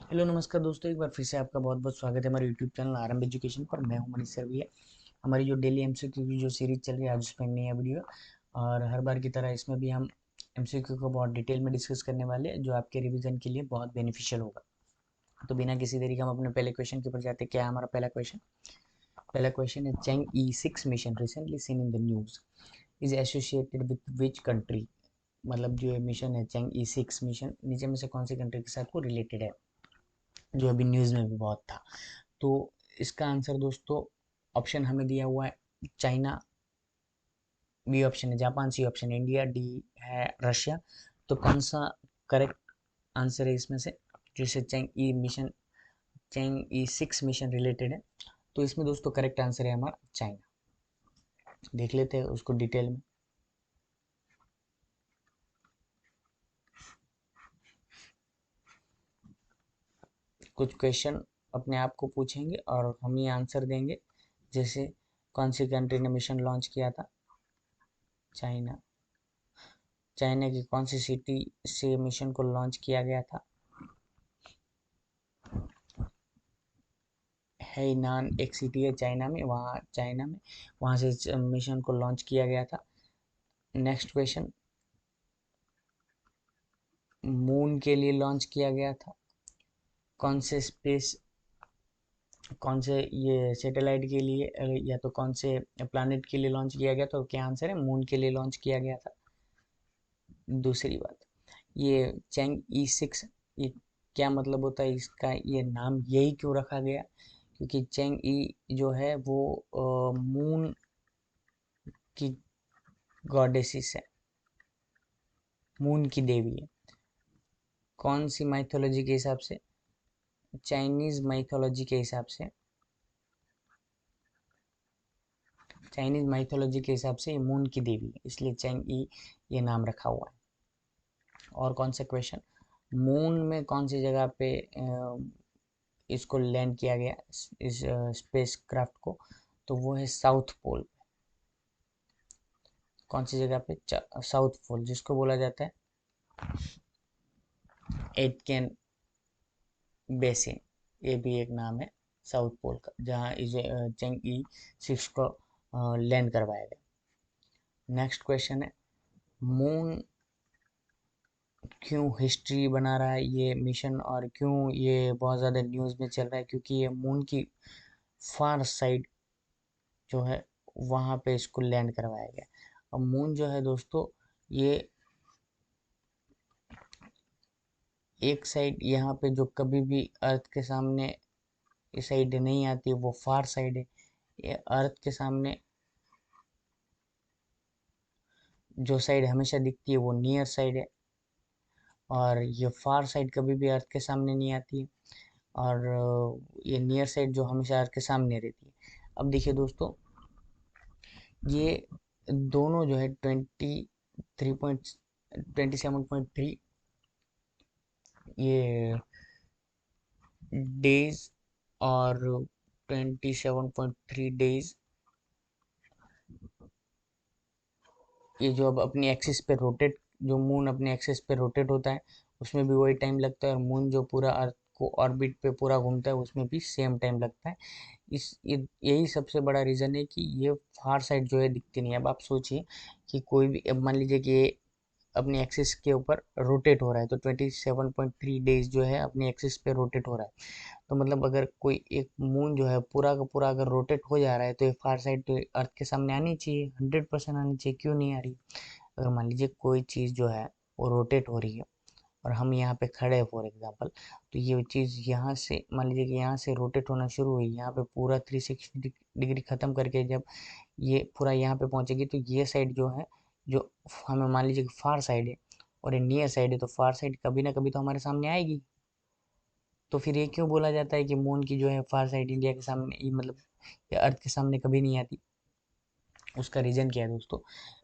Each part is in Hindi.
हेलो नमस्कार दोस्तों, एक बार फिर से आपका बहुत बहुत स्वागत है हमारे यूट्यूब चैनल आरंभ एजुकेशन पर। मैं हूं मनीष सरवैया। हमारी जो डेली एमसीक्यू की जो सीरीज चल रही है, आज उसमें नई है वीडियो। और हर बार की तरह इसमें भी हम एमसीक्यू को बहुत डिटेल में डिस्कस करने वाले हैं, जो आपके रिवीजन के लिए बहुत बेनिफिशियल होगा। तो बिना किसी देरी के हम अपने पहले क्वेश्चन के ऊपर जाते हैं। क्या है हमारा पहला क्वेश्चन है, Chang E6 mission recently seen in the news is associated with which country. मतलब जो ये मिशन है चैंग E6 मिशन, नीचे में से कौन सी कंट्री के साथ को रिलेटेड है, जो अभी न्यूज़ में भी बहुत था। तो इसका आंसर दोस्तों, ऑप्शन हमें दिया हुआ है चाइना, बी ऑप्शन है जापान, सी ऑप्शन है इंडिया, डी है रशिया। तो कौन सा करेक्ट आंसर है इसमें से, जिससे चैंग ई 6 मिशन रिलेटेड है? तो इसमें दोस्तों करेक्ट आंसर है हमारा चाइना। देख लेते हैं उसको डिटेल में। कुछ क्वेश्चन अपने आप को पूछेंगे और हम ये आंसर देंगे। जैसे कौन सी कंट्री ने मिशन लॉन्च किया था? चाइना। चाइना की कौन सी सिटी से मिशन को लॉन्च किया गया था? हैनान एक सिटी है चाइना में, वहाँ से मिशन को लॉन्च किया गया था। नेक्स्ट क्वेश्चन, मून के लिए लॉन्च किया गया था। कौन से स्पेस कौन से ये सैटेलाइट के लिए या तो कौन से प्लैनेट के लिए लॉन्च किया गया था? तो क्या आंसर है, मून के लिए लॉन्च किया गया था। दूसरी बात, ये चैंग E6, ये क्या मतलब होता है इसका, ये नाम यही क्यों रखा गया? क्योंकि चैंग जो है वो मून की गॉडेसिस है, मून की देवी है। कौन सी माइथोलॉजी के हिसाब से? चाइनीज माइथोलॉजी के हिसाब से, चाइनीज माइथोलॉजी के हिसाब से ये मून की देवी है, इसलिए चैंग ये नाम रखा हुआ है। और कौन सा क्वेश्चन, मून में कौन सी जगह पे इसको लैंड किया गया, इस स्पेस क्राफ्ट को? तो वो है साउथ पोल। कौन सी जगह पे? साउथ पोल, जिसको बोला जाता है एटकेन बेसिन, ये भी एक नाम है साउथ पोल का, जहाँ इसे चैंग E6 को लैंड करवाया गया। नेक्स्ट क्वेश्चन है, मून क्यों हिस्ट्री बना रहा है ये मिशन, और क्यों ये बहुत ज़्यादा न्यूज़ में चल रहा है? क्योंकि ये मून की फार साइड जो है, वहाँ पे इसको लैंड करवाया गया। अब मून जो है दोस्तों, ये एक साइड यहाँ पे जो कभी भी अर्थ के सामने इस साइड नहीं आती, वो फार साइड है। ये अर्थ के सामने जो साइड हमेशा दिखती है वो नियर साइड है, और ये फार साइड कभी भी अर्थ के सामने नहीं आती है। और ये नियर साइड जो हमेशा अर्थ के सामने रहती है। अब देखिए दोस्तों, ये दोनों जो है 27.3 ये डेज, और 27.3 डेज, ये जो अब अपनी एक्सिस पे रोटेट, जो मून अपने एक्सिस पे रोटेट होता है, उसमें भी वही टाइम लगता है। और मून जो पूरा अर्थ को ऑर्बिट पे पूरा घूमता है, उसमें भी सेम टाइम लगता है। यही सबसे बड़ा रीज़न है कि ये फार साइड जो है दिखती नहीं है। अब आप सोचिए कि कोई भी, अब मान लीजिए कि ये अपनी एक्सिस के ऊपर रोटेट हो रहा है, तो 27.3 डेज जो है अपनी एक्सिस पे रोटेट हो रहा है। तो मतलब अगर कोई एक मून जो है पूरा का पूरा अगर रोटेट हो जा रहा है, तो ये फार साइड तो अर्थ के सामने आनी चाहिए, 100% आनी चाहिए, क्यों नहीं आ रही? अगर मान लीजिए कोई चीज़ जो है वो रोटेट हो रही है, और हम यहाँ पे खड़े हैं फॉर एग्जांपल, तो ये चीज़ यहाँ से मान लीजिए कि यहाँ से रोटेट होना शुरू हुई, यहाँ पे पूरा 360 डिग्री ख़त्म करके जब ये पूरा यहाँ पे पहुँचेगी, तो ये साइड जो है, जो हमें मान लीजिए कि फार साइड है और ये नियर साइड है, तो फार साइड कभी ना कभी तो हमारे सामने आएगी। तो फिर ये क्यों बोला जाता है कि मून की जो है फार साइड इंडिया के सामने, मतलब ये अर्थ के सामने कभी नहीं आती? उसका रीज़न क्या है दोस्तों?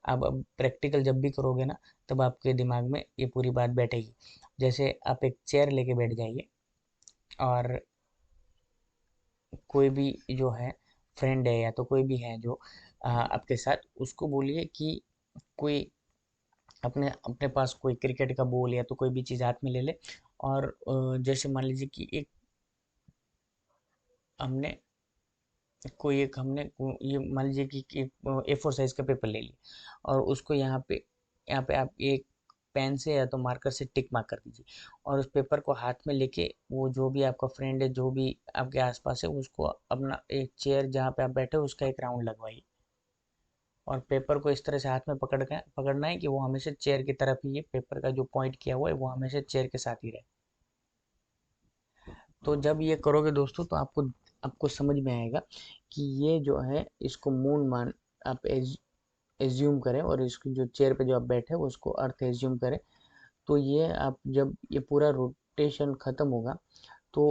आप अब प्रैक्टिकल जब भी करोगे ना, तब आपके दिमाग में ये पूरी बात बैठेगी। जैसे आप एक चेयर लेके बैठ जाइए, और कोई भी जो है फ्रेंड है या तो कोई भी है जो आपके साथ, उसको बोलिए कि कोई अपने अपने पास कोई क्रिकेट का बॉल या तो कोई भी चीज़ हाथ में ले ले, और जैसे मान लीजिए कि एक हमने कोई एक हमने ये मान लीजिए कि A4 साइज का पेपर ले लिया और उसको यहाँ पे आप एक पेन से या तो मार्कर से टिक मार्क कर दीजिए और उस पेपर को हाथ में लेके वो जो भी आपका फ्रेंड है जो भी आपके आसपास है उसको अपना एक चेयर जहाँ पे आप बैठे हो उसका एक राउंड लगवाइए और पेपर को इस तरह से हाथ में पकड़ना है कि वो हमेशा चेयर की तरफ ही, ये पेपर का जो पॉइंट किया हुआ है वो हमेशा चेयर के साथ ही रहे। तो जब ये करोगे दोस्तों तो आपको आपको समझ में आएगा कि ये जो है इसको मून मान आप एज्यूम करें और इसकी जो चेयर पे जो आप बैठे हो उसको अर्थ एज्यूम करें। तो ये आप जब ये पूरा रोटेशन खत्म होगा तो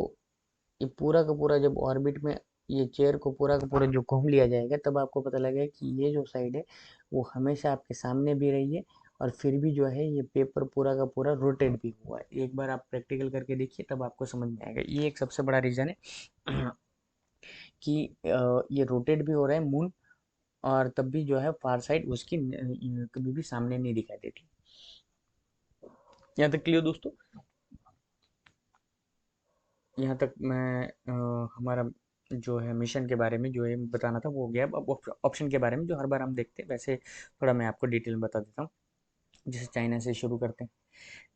ये पूरा का पूरा जब ऑर्बिट में ये चेयर को पूरा का पूरा जो घूम लिया जाएगा तब आपको पता लगेगा कि ये जो साइड है वो हमेशा आपके सामने भी रही है और फिर भी जो है ये पेपर पूरा का पूरा रोटेट भी हुआ है। एक बार आप प्रैक्टिकल करके देखिए तब आपको समझ में आएगा। ये एक सबसे बड़ा रीज़न है कि ये रोटेट भी हो रहा है मून और तब भी जो है फार साइड उसकी कभी भी सामने नहीं दिखाई देती। यहाँ तक क्लियर दोस्तों? यहाँ तक मैं हमारा जो है मिशन के बारे में जो है बताना था वो हो गया। अब ऑप्शन के बारे में जो हर बार हम देखते हैं वैसे थोड़ा मैं आपको डिटेल में बता देता हूँ। जैसे चाइना से शुरू करते हैं।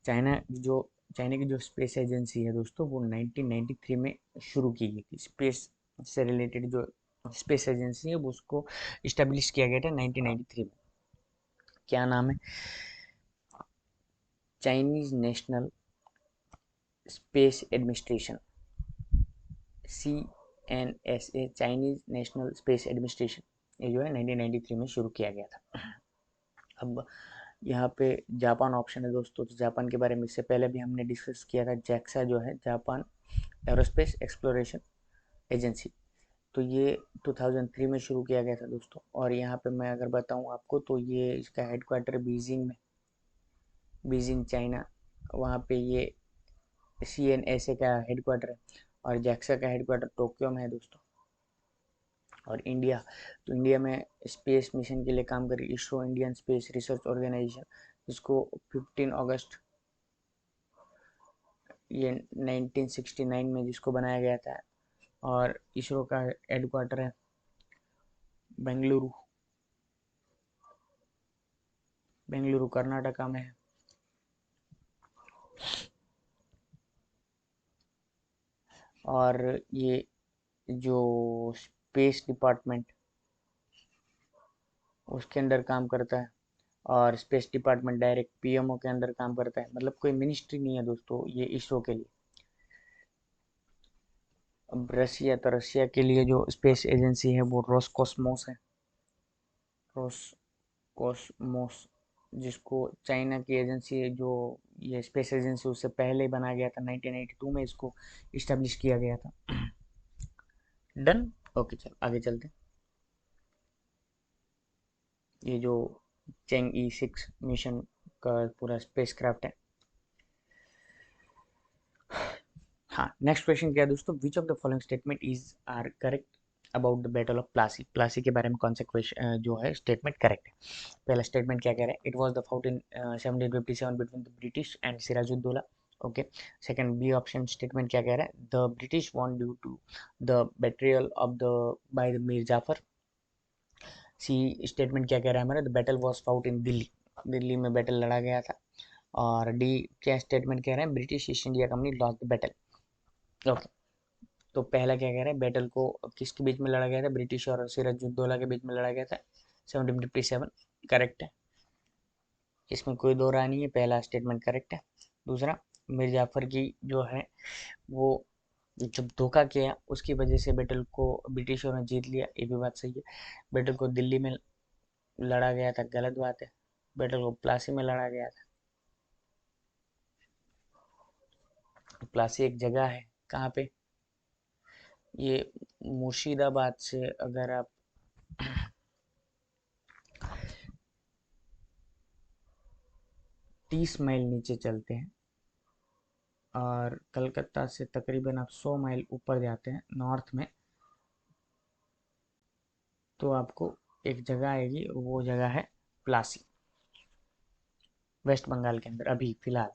चाइना की जो स्पेस एजेंसी है दोस्तों वो 1993 में शुरू की गई थी। स्पेस से रिलेटेड जो स्पेस एजेंसी है वो उसको इस्टेब्लिश किया गया था 1993 में। क्या नाम है? Chinese national space administration, CNSA, Chinese national space administration. ये जो है 1993 में शुरू किया गया था। अब यहाँ पे जापान ऑप्शन है दोस्तों। तो जापान के बारे में इससे पहले भी हमने डिस्कस किया था। जैक्सा जो है जापान एरोस्पेस एक्सप्लोरेशन एजेंसी, तो ये 2003 में शुरू किया गया था दोस्तों। और यहाँ पे मैं अगर बताऊँ आपको तो ये इसका हेडक्वार्टर बीजिंग में, बीजिंग चाइना, वहाँ पे ये CNSA का हेडक्वार्टर है और जैक्सा का हेडक्वार्टर टोक्यो में है दोस्तों। और इंडिया, तो इंडिया में स्पेस मिशन के लिए काम करी ISRO, Indian Space Research Organisation, जिसको 15 अगस्त ये 1969 में जिसको बनाया गया था। और इसरो का हेडक्वार्टर है बेंगलुरु, बेंगलुरु कर्नाटका में है। और ये जो स्पेस डिपार्टमेंट उसके अंदर काम करता है और स्पेस डिपार्टमेंट डायरेक्ट PMO के अंदर काम करता है। मतलब कोई मिनिस्ट्री नहीं है दोस्तों ये इसरो के लिए। अब रसिया, तो रसिया के लिए जो स्पेस एजेंसी है वो रोसकॉस्मोस है, रोसकॉस्मोस, जिसको चाइना की एजेंसी है जो ये स्पेस एजेंसी उससे पहले ही बनाया गया था। 1982 में इसको इस्टेब्लिश किया गया था। डन। ओके चल आगे चलते हैं। ये जो चेंग E6 मिशन का पूरा स्पेस क्राफ्ट है। हाँ, नेक्स्ट क्वेश्चन क्या है दोस्तों? Which of the following statement is are correct about the battle of Plassey? Plassey के बारे में कौन सा क्वेश्चन जो है स्टेटमेंट करेक्ट है? पहला स्टेटमेंट क्या कह रहा है? It was the fought in 1757 between the British and Sirajuddaula. Okay. Second B option statement क्या कह रहा है? The British won due to the betrayal of the by the Mir Jafar. C statement क्या कह रहा है हमारा? The battle was fought in Delhi, Delhi में बैटल लड़ा गया था। और डी क्या स्टेटमेंट कह रहे हैं? British east India company lost the battle. Okay. तो पहला क्या कह रहा है? बैटल को किसके बीच में लड़ा गया था? ब्रिटिश और सिराजुद्दौला के बीच में लड़ा गया था 1757। करेक्ट है, इसमें कोई दो राय नहीं है, पहला स्टेटमेंट करेक्ट है। दूसरा, मीर जाफर की जो है वो जब धोखा किया उसकी वजह से बैटल को ब्रिटिशों ने जीत लिया, ये भी बात सही है। बैटल को दिल्ली में लड़ा गया था, गलत बात है। बैटल को प्लासी में लड़ा गया था। प्लासी एक जगह है, कहाँ पे? ये मुर्शिदाबाद से अगर आप 30 माइल नीचे चलते हैं और कलकत्ता से तकरीबन आप 100 माइल ऊपर जाते हैं नॉर्थ में, तो आपको एक जगह आएगी, वो जगह है प्लासी, वेस्ट बंगाल के अंदर अभी फिलहाल।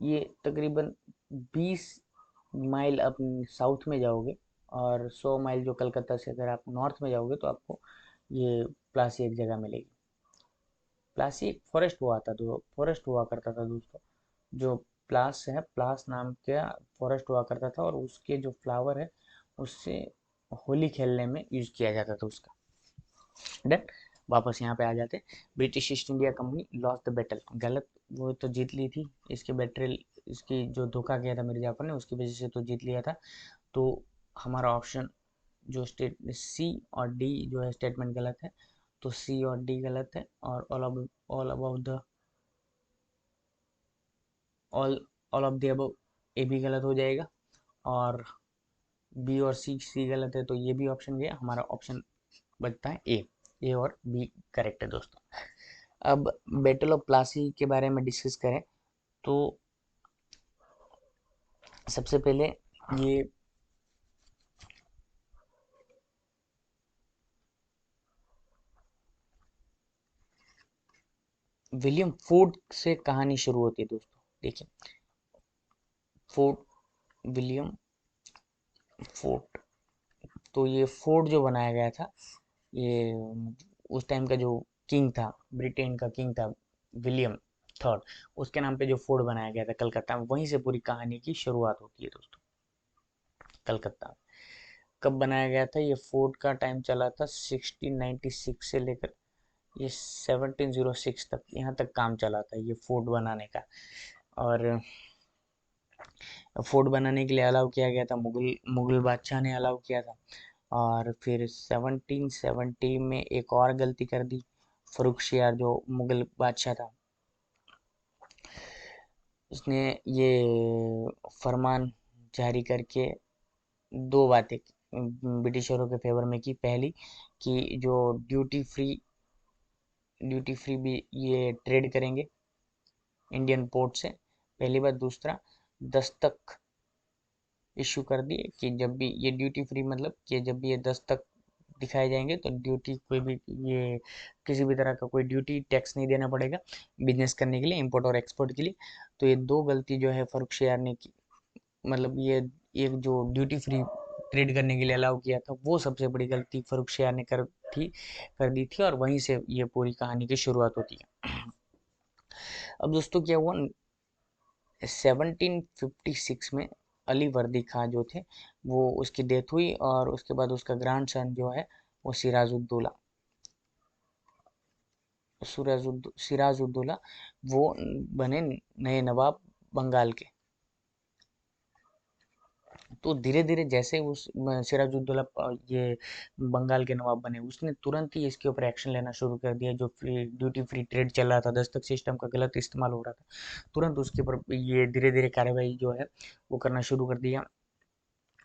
ये तकरीबन 20 माइल आप साउथ में जाओगे और 100 माइल जो कलकत्ता से अगर आप नॉर्थ में जाओगे तो आपको ये प्लासी एक जगह मिलेगी। प्लासी एक फॉरेस्ट हुआ था, तो फॉरेस्ट हुआ करता था दोस्तों। जो प्लास है, प्लास नाम का फॉरेस्ट हुआ करता था, और उसके जो फ्लावर है उससे होली खेलने में यूज किया जाता था उसका। डन। वापस यहाँ पे आ जाते। British east India company lost the battle, गलत, वो तो जीत ली थी। इसके बैटल, इसकी जो धोखा किया था मिर्जापुर ने, उसकी वजह से तो जीत लिया था। तो हमारा ऑप्शन जो स्टेट सी और डी जो है स्टेटमेंट गलत है। तो सी और डी गलत है, और all about the all all of the above A भी गलत हो जाएगा। और बी और सी गलत है, तो ये भी ऑप्शन गया। हमारा ऑप्शन बचता है ए और बी करेक्ट है दोस्तों। अब बैटल ऑफ प्लासी के बारे में डिस्कस करें तो सबसे पहले ये विलियम फोर्ड से कहानी शुरू होती है दोस्तों। देखिए, फोर्ट, विलियम फोर्ट, तो ये फोर्ट जो बनाया गया था, ये उस टाइम का जो किंग था, ब्रिटेन का किंग था विलियम थर्ड, उसके नाम पे जो फोर्ट बनाया गया था कलकत्ता में, वहीं से पूरी कहानी की शुरुआत होती है दोस्तों। कलकत्ता में कब बनाया गया था ये फोर्ट का टाइम चला था 1696 से लेकर ये 1706 तक, यहाँ तक काम चला था ये फोर्ट बनाने का। और फोर्ट बनाने के लिए अलाउ किया गया था, मुगल मुगल बादशाह ने अलाउ किया था। और फिर 1770 में एक और गलती कर दी फरुखशियार जो मुगल बादशाह था, उसने ये फरमान जारी करके दो बातें ब्रिटिशरों के फेवर में की। पहली कि जो ड्यूटी फ्री भी ये ट्रेड करेंगे इंडियन पोर्ट से, पहली बात। दूसरा, दस्तक इशू कर दिए कि जब भी ये ड्यूटी फ्री, मतलब कि जब भी ये दस्तक दिखाए जाएंगे तो ड्यूटी कोई भी, ये किसी भी तरह का कोई ड्यूटी टैक्स नहीं देना पड़ेगा बिजनेस करने के लिए, इंपोर्ट और एक्सपोर्ट के लिए। तो ये दो गलती जो है फरुखशियार ने की, मतलब ये एक जो ड्यूटी फ्री ट्रेड करने के लिए अलाउ किया था, वो सबसे बड़ी गलती फरुखशियार ने कर दी थी, और वहीं से ये पूरी कहानी की शुरुआत होती है। अब दोस्तों क्या हुआ, 1756 में अली वर्दी खां जो थे, वो उसकी डेथ हुई, और उसके बाद उसका ग्रैंड सन जो है वो सिराजुद्दौला वो बने नए नवाब बंगाल के। तो धीरे धीरे जैसे उस सिराजुद्दौला ये बंगाल के नवाब बने, उसने तुरंत ही इसके ऊपर एक्शन लेना शुरू कर दिया। जो फ्री ड्यूटी फ्री ट्रेड चल रहा था, दस्तक सिस्टम का गलत इस्तेमाल हो रहा था, तुरंत उसके ऊपर ये धीरे धीरे कार्रवाई जो है वो करना शुरू कर दिया।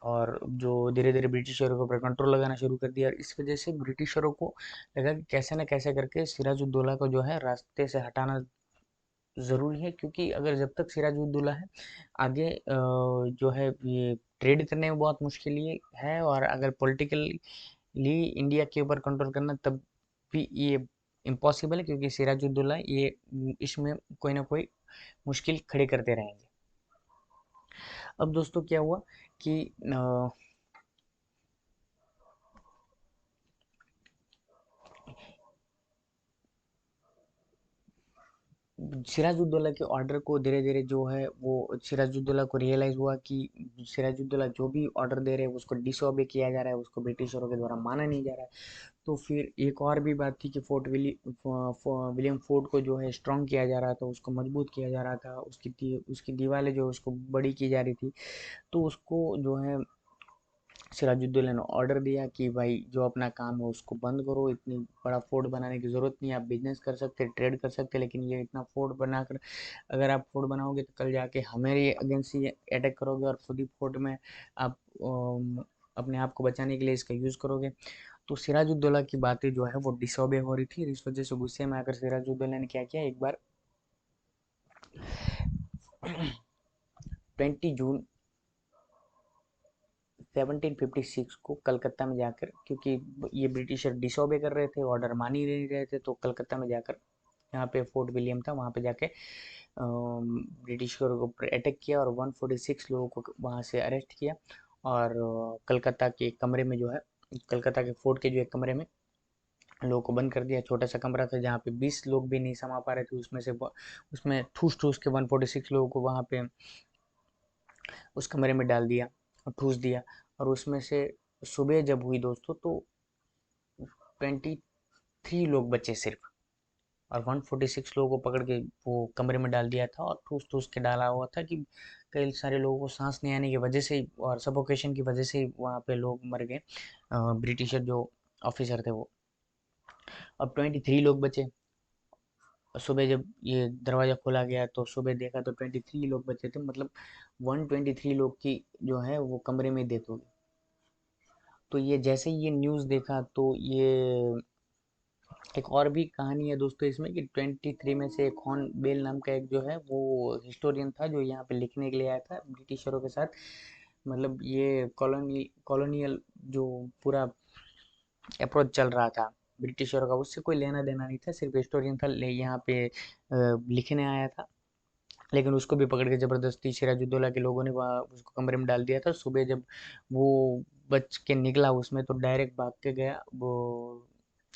और जो धीरे धीरे ब्रिटिशरों के ऊपर कंट्रोल लगाना शुरू कर दिया, और इस वजह से ब्रिटिशरों को लगा कि कैसे ना कैसे करके सिराजुद्दौला को जो है रास्ते से हटाना ज़रूरी है। क्योंकि अगर जब तक सिराजुद्दौला है, आगे जो है ये ट्रेड करने में बहुत मुश्किल ये है, और अगर पॉलिटिकली इंडिया के ऊपर कंट्रोल करना तब भी ये इम्पॉसिबल है, क्योंकि सिराजुद्दौला ये इसमें कोई ना कोई मुश्किल खड़े करते रहेंगे। अब दोस्तों क्या हुआ कि सिराजुद्दौला के ऑर्डर को धीरे धीरे जो है वो सिराजुद्दौला को रियलाइज हुआ कि सिराजुद्दौला जो भी ऑर्डर दे रहे हैं उसको डिसोबे किया जा रहा है, उसको ब्रिटिशरों के द्वारा माना नहीं जा रहा है। तो फिर एक और भी बात थी कि विलियम फोर्ट को जो है स्ट्रांग किया जा रहा था, उसको मजबूत किया जा रहा था, उसकी दीवारें जो है उसको बड़ी की जा रही थी। तो उसको जो है सिराजुद्दौला ने ऑर्डर दिया कि भाई जो अपना काम है उसको बंद करो, इतनी बड़ा फोर्ट बनाने की ज़रूरत नहीं है, आप बिजनेस कर सकते, ट्रेड कर सकते, लेकिन ये इतना फोर्ट बनाकर अगर आप फोर्ट बनाओगे तो कल जाके हमारे अगेंस्ट ही अटैक करोगे, और खुद ही फोर्ट में आप अपने आप को बचाने के लिए इसका यूज़ करोगे। तो सिराजुद्दौला की बातें जो है वो डिसोबे हो रही थी, इस वजह से गुस्से में आकर सिराजुद्दौला ने क्या किया, एक बार 20 जून 1756 को कलकत्ता में जाकर, क्योंकि ये ब्रिटिशर डिसोबे कर रहे थे, ऑर्डर मान ही नहीं रहे थे, तो कलकत्ता में जाकर जहाँ पे फोर्ट विलियम था वहाँ पे जाके ब्रिटिशों के ऊपर अटैक किया और 146 लोगों को वहाँ से अरेस्ट किया। और कलकत्ता के एक कमरे में जो है, कलकत्ता के फोर्ट के जो एक कमरे में लोगों को बंद कर दिया। छोटा सा कमरा था जहाँ पे 20 लोग भी नहीं समा पा रहे थे, उसमें ठूस ठूस के 146 लोगों को वहाँ पे उस कमरे में डाल दिया और ठूस दिया। और उसमें से सुबह जब हुई दोस्तों तो 23 लोग बचे सिर्फ, और 146 लोगों को पकड़ के वो कमरे में डाल दिया था और ठूस ठूस के डाला हुआ था कि कई सारे लोगों को सांस नहीं आने की वजह से और सफोकेशन की वजह से वहाँ पे लोग मर गए, ब्रिटिशर जो ऑफिसर थे वो। अब 23 लोग बचे। सुबह जब ये दरवाजा खोला गया तो सुबह देखा तो 23 लोग बचे थे, मतलब 123 लोग की जो है वो कमरे में डेथ हो गई। तो ये जैसे ही ये न्यूज़ देखा तो ये एक और भी कहानी है दोस्तों इसमें कि 23 में से एक हॉर्न बेल नाम का एक जो है वो हिस्टोरियन था जो यहाँ पे लिखने के लिए आया था ब्रिटिशरों के साथ। मतलब ये कॉलोनियल जो पूरा अप्रोच चल रहा था ब्रिटिशरों का, उससे कोई लेना देना नहीं था, सिर्फ हिस्टोरियन था यहाँ पे लिखने आया था। लेकिन उसको भी पकड़ के जबरदस्ती सिराजुद्दौला के लोगों ने वहाँ उसको कमरे में डाल दिया था। सुबह जब वो बच के निकला उसमें तो डायरेक्ट भाग के गया वो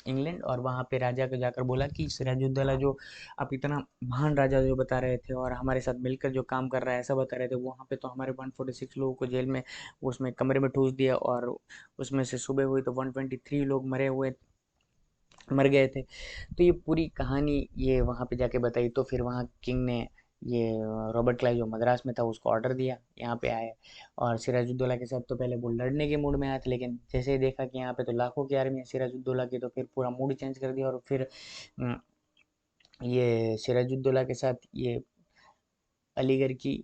इंग्लैंड, और वहाँ पे राजा को जाकर बोला कि सिराजुद्दौला जो आप इतना महान राजा जो बता रहे थे और हमारे साथ मिलकर जो काम कर रहा है ऐसा बता रहे थे, वहाँ पे तो हमारे 146 लोगों को जेल में उसमें कमरे में ठूस दिया और उसमें से सुबह हुई तो 123 लोग मर गए थे। तो ये पूरी कहानी ये वहाँ पे जाके बताई। तो फिर वहाँ किंग ने ये रॉबर्ट क्लाइव जो मद्रास में था उसको ऑर्डर दिया यहाँ पे आए। और सिराजुद्दौला के साथ तो पहले वो लड़ने के मूड में आए थे, लेकिन जैसे ही देखा कि यहाँ पे तो लाखों की आर्मी है सिराजुद्दौला की, तो फिर पूरा मूड चेंज कर दिया और फिर अम, ये सिराजुद्दौला के साथ ये अलीगढ़ की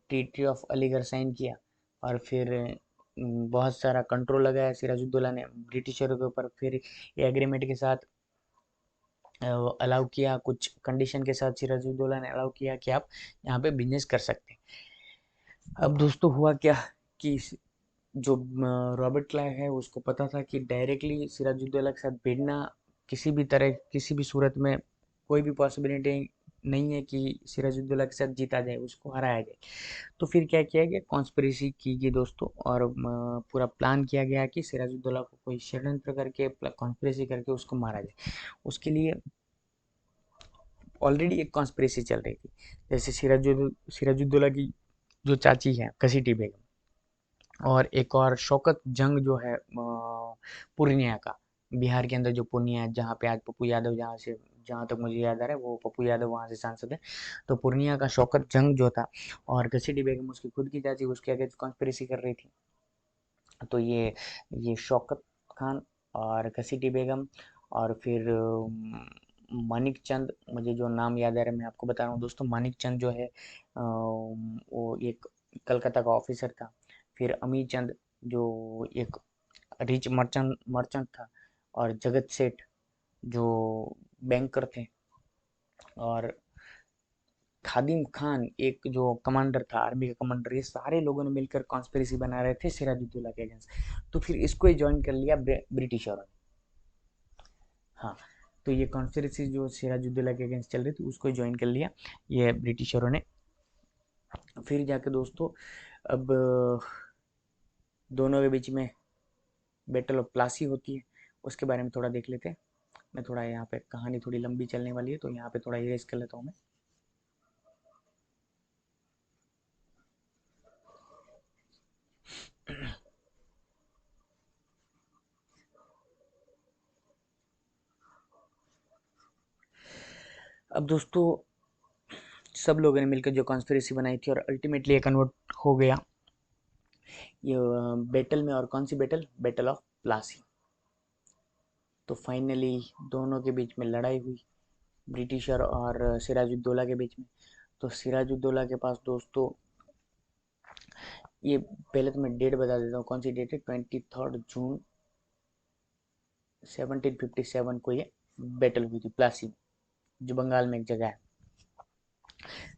ट्रीटी ऑफ अलीगढ़ साइन किया। और फिर बहुत सारा कंट्रोल लगाया सिराजुद्दौला ने ब्रिटिशरों के ऊपर। फिर ये एग्रीमेंट के साथ अलाउ किया, कुछ कंडीशन के साथ सिराजुद्दौला ने अलाउ किया कि आप यहाँ पे बिजनेस कर सकते हैं। अब दोस्तों हुआ क्या कि जो रॉबर्ट क्लाइव है उसको पता था कि डायरेक्टली सिराजुद्दौला के साथ भिड़ना किसी भी तरह किसी भी सूरत में कोई भी पॉसिबिलिटी नहीं है कि सिराजुद्दौला के साथ जीता जाए, उसको हराया जाए। तो फिर क्या किया गया, कॉन्स्पिरेसी की गई दोस्तों, और पूरा प्लान किया गया कि सिराजुद्दौला को कोई षड्यंत्र करके कॉन्स्पिरेसी करके उसको मारा जाए। उसके लिए ऑलरेडी एक कॉन्स्पिरेसी चल रही थी। जैसे सिराजुद्दौला की जो चाची है घसीटी बेगम, और एक और शौकत जंग जो है पूर्णिया का, बिहार के अंदर जो पूर्णिया है जहाँ पे आज पप्पू यादव, जहाँ तक मुझे याद आ रहा है वो पप्पू यादव वहाँ से सांसद है। तो पूर्णिया का शौकत जंग जो था और घसीटी बेगम उसकी खुद की चाची उसके अगेंस्ट कॉन्स्पिरेसी कर रही थी। तो ये शौकत खान और घसीटी बेगम और फिर मानिक चंद, मुझे जो नाम याद आ रहा है मैं आपको बता रहा हूँ दोस्तों। मानिक चंद जो है वो एक कलकत्ता का ऑफिसर था। फिर अमी चंद जो एक रिच मर्चेंट था। और जगत सेठ जो बैंकर थे। और खादिम खान एक जो कमांडर था, आर्मी का कमांडर, ये सारे लोगों ने मिलकर कॉन्स्पिरेसी बना रहे थे सिराजुद्दौला के अगेंस्ट। तो फिर इसको ही ज्वाइन कर लिया ब्रिटिशरों ने। हाँ, तो ये कॉन्स्पिरेसी जो सिराजुद्दौला के अगेंस्ट चल रही थी उसको ज्वाइन कर लिया ये ब्रिटिशरों ने। फिर जाके दोस्तों अब दोनों के बीच में बैटल ऑफ प्लासी होती है, उसके बारे में थोड़ा देख लेते हैं। मैं थोड़ा यहाँ पे कहानी थोड़ी लंबी चलने वाली है तो यहाँ पे थोड़ा इरेज कर लेता हूँ मैं। अब दोस्तों सब लोगों ने मिलकर जो कॉन्स्पिरेसी बनाई थी और अल्टीमेटली ये कन्वर्ट हो गया ये बैटल में। और कौन सी बैटल, बैटल ऑफ प्लासी। तो फाइनली दोनों के बीच में लड़ाई हुई, ब्रिटिशर और सिराजुद्दौला के बीच में। तो सिराजुद्दौला के पास दोस्तों ये पहले तो मैं डेट बता देता हूँ कौन सी डेट है। 23 जून 1757 को ये बैटल हुई थी प्लासी में, जो बंगाल में एक जगह है।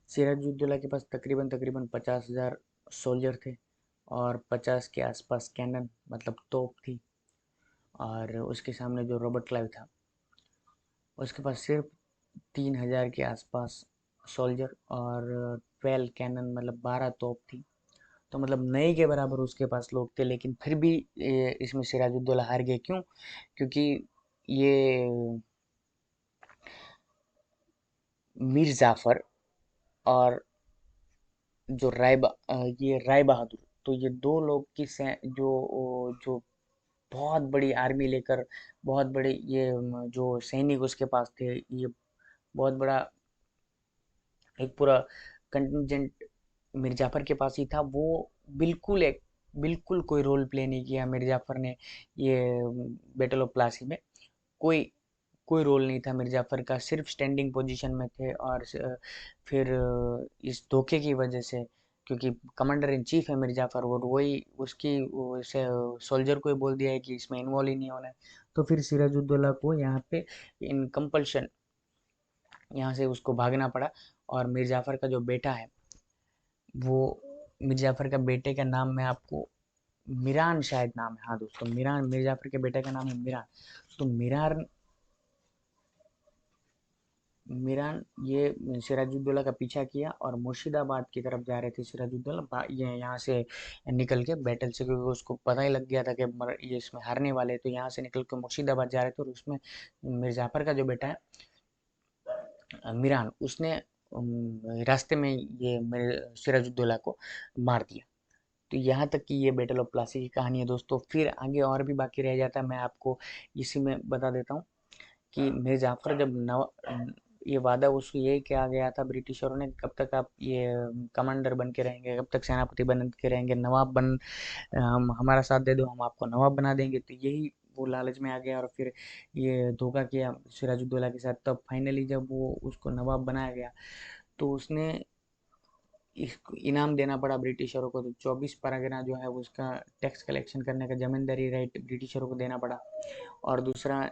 सिराजुद्दौला के पास तकरीबन तकरीबन 50,000 सोल्जर थे और 50 के आसपास कैनन मतलब तोप थी। और उसके सामने जो रॉबर्ट क्लाइव था उसके पास सिर्फ 3000 के आसपास सोल्जर और 12 कैनन, मतलब 12 तोप थी। तो मतलब नए के बराबर उसके पास लोग थे, लेकिन फिर भी इसमें सिराजुद्दौला हार गए। क्यों? क्योंकि ये मीर जाफर और ये राय बहादुर, तो ये दो लोग की जो बहुत बड़ी आर्मी लेकर, बहुत बड़े ये जो सैनिक उसके पास थे, ये बहुत बड़ा एक पूरा कंटिजेंट मिर्जाफर के पास ही था। वो बिल्कुल कोई रोल प्ले नहीं किया मिर्जाफर ने ये बैटल ऑफ प्लासी में। कोई कोई रोल नहीं था मिर्जाफर का, सिर्फ स्टैंडिंग पोजीशन में थे। और फिर इस धोखे की वजह से, क्योंकि कमांडर इन चीफ है मिर्जाफर, और वही उसकी सोल्जर को ही बोल दिया है कि इसमें इन्वॉल्व ही नहीं होना है। तो फिर सिराजुद्दौला को यहाँ पे इन कंपल्शन यहाँ से उसको भागना पड़ा। और मीर जाफर का जो बेटा है, वो मीर जाफर का बेटे का नाम मैं आपको, मिरान शायद नाम है। हाँ दोस्तों, मिरान, मीर जाफर के बेटे का नाम है मिरान। तो मिरान मिरान ये सिराजुद्दौला का पीछा किया और मुर्शिदाबाद की तरफ जा रहे थे सिराजुद्दौला, ये यहाँ से निकल के बैटल से, क्योंकि उसको पता ही लग गया था कि ये इसमें हारने वाले हैं। तो यहाँ से निकल के मुर्शिदाबाद जा रहे थे, और उसमें मीर जाफर का जो बेटा है मिरान, उसने रास्ते में ये मेरे सिराजुद्दौला को मार दिया। तो यहाँ तक कि ये बैटल ऑफ प्लासी की कहानी है दोस्तों। फिर आगे और भी बाकी रह जाता है, मैं आपको इसी में बता देता हूँ कि मीर जाफर जब ये वादा उसको यही किया गया था ब्रिटिशरों ने, कब तक आप ये कमांडर बन के रहेंगे, कब तक सेनापति बन के रहेंगे, नवाब बन, हम हमारा साथ दे दो, हम आपको नवाब बना देंगे। तो यही वो लालच में आ गया, और फिर ये धोखा किया सिराजुद्दौला के साथ। तब फाइनली जब वो उसको नवाब बनाया गया, तो उसने इसको इनाम देना पड़ा ब्रिटिशरों को। तो 24 परगना जो है उसका टैक्स कलेक्शन करने का जमींदारी राइट ब्रिटिशरों को देना पड़ा। और दूसरा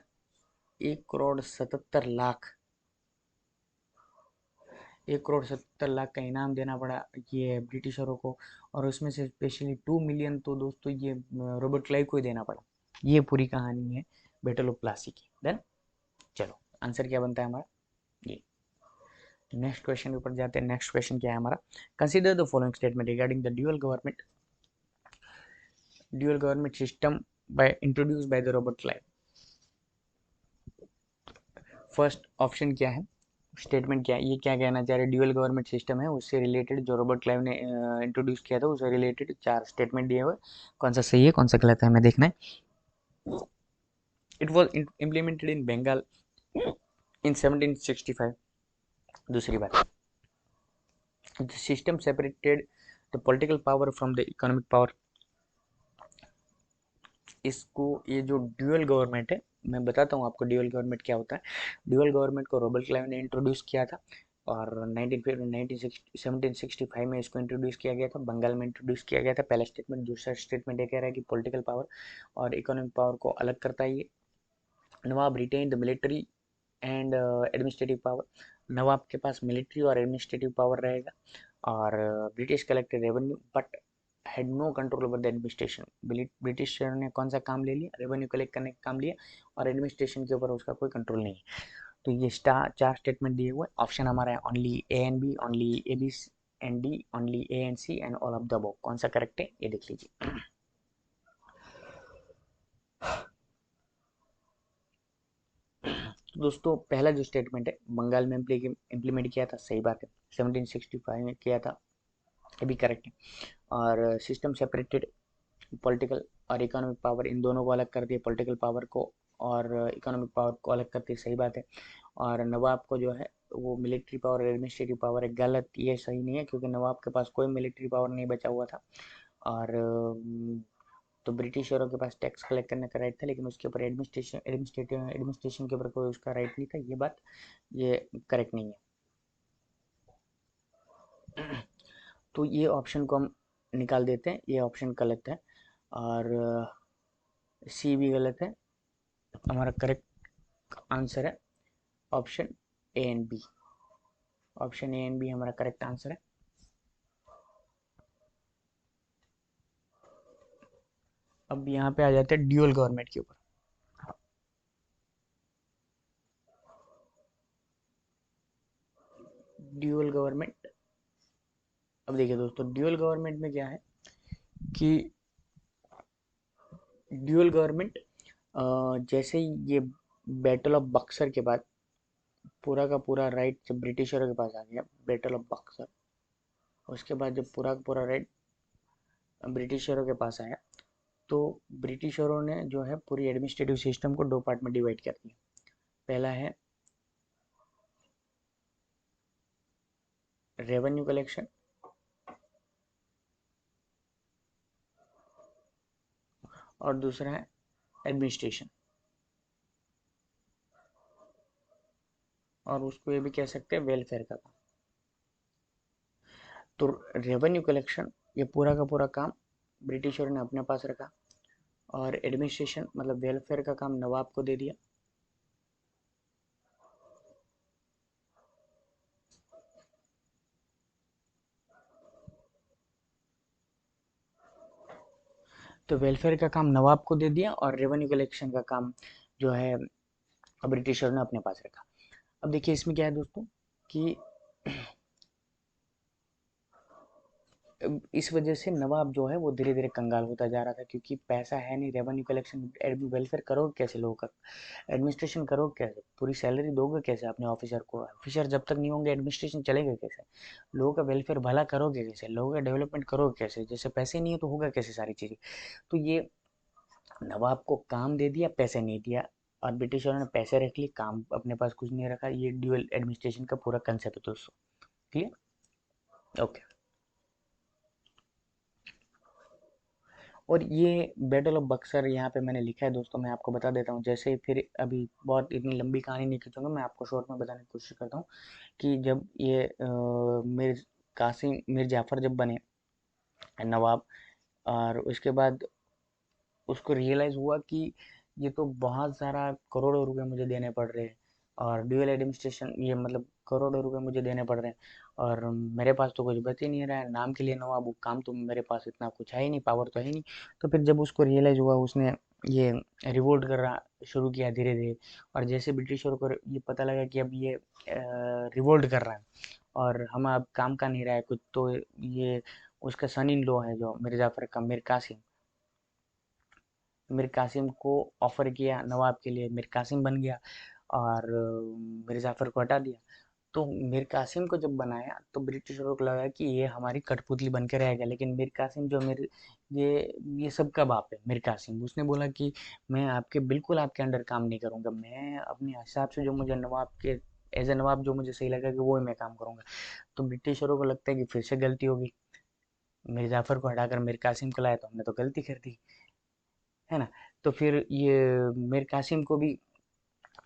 1 करोड़ 77 लाख 1 करोड़ 77 लाख का इनाम देना पड़ा ये ब्रिटिशरों को। और उसमें से स्पेशली 2 मिलियन तो दोस्तों ये रॉबर्ट क्लाइव को ही देना पड़ा। ये पूरी कहानी है बैटल ऑफ प्लासी की। देन चलो, आंसर क्या बनता है हमारा? ये नेक्स्ट क्वेश्चन के ऊपर जाते हैं। नेक्स्ट क्वेश्चन क्या है हमारा? Consider the following statement regarding the dual government system by introduce by the Robert Clive. First option क्या है, स्टेटमेंट क्या है, ये क्या कहना चाह रहे? ड्यूअल गवर्नमेंट सिस्टम है, उससे रिलेटेड जो रॉबर्ट क्लाइव ने इंट्रोड्यूस किया था, उससे रिलेटेड 4 स्टेटमेंट दिए हुए। कौन सा सही है, कौन सा गलत है, हमें देखना है। It was implemented in Bengal in 1765। दूसरी बात, the system separated the political power from the economic power. इसको, ये जो ड्यूअल गवर्नमेंट है, मैं बताता हूँ आपको ड्यूअल गवर्नमेंट क्या होता है। ड्यूअल गवर्नमेंट को रॉबर्ट क्लाइव ने इंट्रोड्यूस किया था, और 1765 में इसको इंट्रोड्यूस किया गया था, बंगाल में इंट्रोड्यूस किया गया था। पहला स्टेटमेंट। दूसरा स्टेटमेंट ये कह रहा है कि पॉलिटिकल पावर और इकोनॉमिक पावर को अलग करता है ये। Nawab retain the military and administrative power. Nawab के पास मिलिट्री और एडमिनिस्ट्रेटिव पावर रहेगा। और British collected revenue but had no control over the administration. British ने कौन सा काम ले लिया? रेवेन्यू कलेक्ट करने का काम लिया, और एडमिनिस्ट्रेशन के ऊपर उसका कोई कंट्रोल नहीं है। तो ये चार स्टेटमेंट दिए हुए। ऑप्शन हमारा है only A and B, only A B and D, only A and C, and all of the above. कौन सा करेक्ट है ये देख लीजिए। तो दोस्तों, पहला जो स्टेटमेंट है, बंगाल में इम्प्लीमेंट किया था, सही बात है। 1765 में किया था, ये भी करेक्ट है। और सिस्टम सेपरेटेड पॉलिटिकल और इकोनॉमिक पावर, इन दोनों को अलग कर दिया, पॉलिटिकल पावर को और इकोनॉमिक पावर को अलग करती है, सही बात है। और नवाब को जो है वो मिलिट्री पावर और एडमिनिस्ट्रेटिव पावर है, गलत, ये सही नहीं है, क्योंकि नवाब के पास कोई मिलिट्री पावर नहीं बचा हुआ था। और तो ब्रिटिशरों के पास टैक्स कलेक्ट करने का राइट था, लेकिन उसके ऊपर एडमिनिस्ट्रेशन के ऊपर कोई उसका राइट नहीं था। ये बात, ये करेक्ट नहीं है। तो ये ऑप्शन को हम निकाल देते हैं, ये ऑप्शन गलत है। और सी भी गलत है। हमारा करेक्ट आंसर है option A and B. Option A and B हमारा करेक्ट आंसर है। अब यहाँ पे आ जाते हैं ड्यूअल गवर्नमेंट के ऊपर। Dual government. अब देखिए दोस्तों, ड्यूअल गवर्नमेंट में क्या है कि ड्यूअल गवर्नमेंट जैसे ही ये बैटल ऑफ बक्सर के बाद पूरा का पूरा राइट जब ब्रिटिशरों के पास आ गया, बैटल ऑफ बक्सर, उसके बाद जब पूरा का पूरा राइट ब्रिटिशरों के पास आया, तो ब्रिटिशरों ने जो है पूरी एडमिनिस्ट्रेटिव सिस्टम को दो पार्ट में डिवाइड कर दिया। पहला है रेवेन्यू कलेक्शन और दूसरा है एडमिनिस्ट्रेशन, और उसको ये भी कह सकते हैं वेलफेयर का काम। तो रेवेन्यू कलेक्शन ये पूरा का पूरा काम ब्रिटिशरों ने अपने पास रखा, और एडमिनिस्ट्रेशन मतलब वेलफेयर का काम नवाब को दे दिया। तो वेलफेयर का काम नवाब को दे दिया और रेवेन्यू कलेक्शन का काम जो है ब्रिटिशर ने अपने पास रखा। अब देखिए इसमें क्या है दोस्तों कि इस वजह से नवाब जो है वो धीरे धीरे कंगाल होता जा रहा था, क्योंकि पैसा है नहीं, रेवेन्यू कलेक्शन वेलफेयर करोगे कैसे लोगों का, एडमिनिस्ट्रेशन करोगे कैसे, पूरी सैलरी दोगे कैसे अपने ऑफिसर को, ऑफिसर जब तक नहीं होंगे एडमिनिस्ट्रेशन चलेगा कैसे, लोगों का वेलफेयर भला करोगे कैसे, लोगों का डेवलपमेंट करोगे कैसे, जैसे पैसे नहीं है तो होगा कैसे सारी चीज़ें। तो ये नवाब को काम दे दिया, पैसे नहीं दिया, और ब्रिटिशरों ने पैसे रख लिए, काम अपने पास कुछ नहीं रखा। ये ड्यूअल एडमिनिस्ट्रेशन का पूरा कंसेप्ट है दोस्तों। क्लियर? ओके। और ये बैटल ऑफ बक्सर यहाँ पे मैंने लिखा है दोस्तों, मैं आपको बता देता हूँ। जैसे फिर अभी बहुत इतनी लंबी कहानी नहीं खींचूंगा, मैं आपको शॉर्ट में बताने की कोशिश करता हूँ कि जब ये मीर जाफर जब बने नवाब, और उसके बाद उसको रियलाइज़ हुआ कि ये तो बहुत सारा करोड़ों रुपए मुझे देने पड़ रहे हैं, और ड्यूअल एडमिनिस्ट्रेशन ये मतलब करोड़ों रुपए मुझे देने पड़ रहे हैं, और मेरे पास तो कुछ बच ही नहीं रहा है, नाम के लिए नवाब, काम तो मेरे पास इतना कुछ है ही नहीं, पावर तो है ही नहीं। तो फिर जब उसको रियलाइज़ हुआ, उसने ये रिवोल्ट करना शुरू किया धीरे धीरे। और जैसे ब्रिटिशरों को ये पता लगा कि अब ये रिवोल्ट कर रहा है और हम अब काम का नहीं रहा है कुछ, तो ये उसका सन इन लॉ है जो मिर्जाफर का, मीर कासिम, मीर कासिम को ऑफर किया नवाब के लिए, मीर कासिम बन गया, और मीर जाफर को हटा दिया। तो मीर कासिम को जब बनाया तो ब्रिटिशरों को लगा कि ये हमारी कठपुतली बन के रहेगा, लेकिन मीर कासिम जो मेरे ये ये सबका बाप है मीर कासिम, उसने बोला कि मैं आपके बिल्कुल आपके अंडर काम नहीं करूंगा, मैं अपने हिसाब से जो मुझे नवाब के एज ए नवाब जो मुझे सही लगा कि वो ही मैं काम करूंगा। तो ब्रिटिशरों को लगता है कि फिर से गलती होगी, मीर जाफर को हटाकर मीर कासिम को लाया, तो हमने तो गलती कर दी, है ना। तो फिर ये मीर कासिम को भी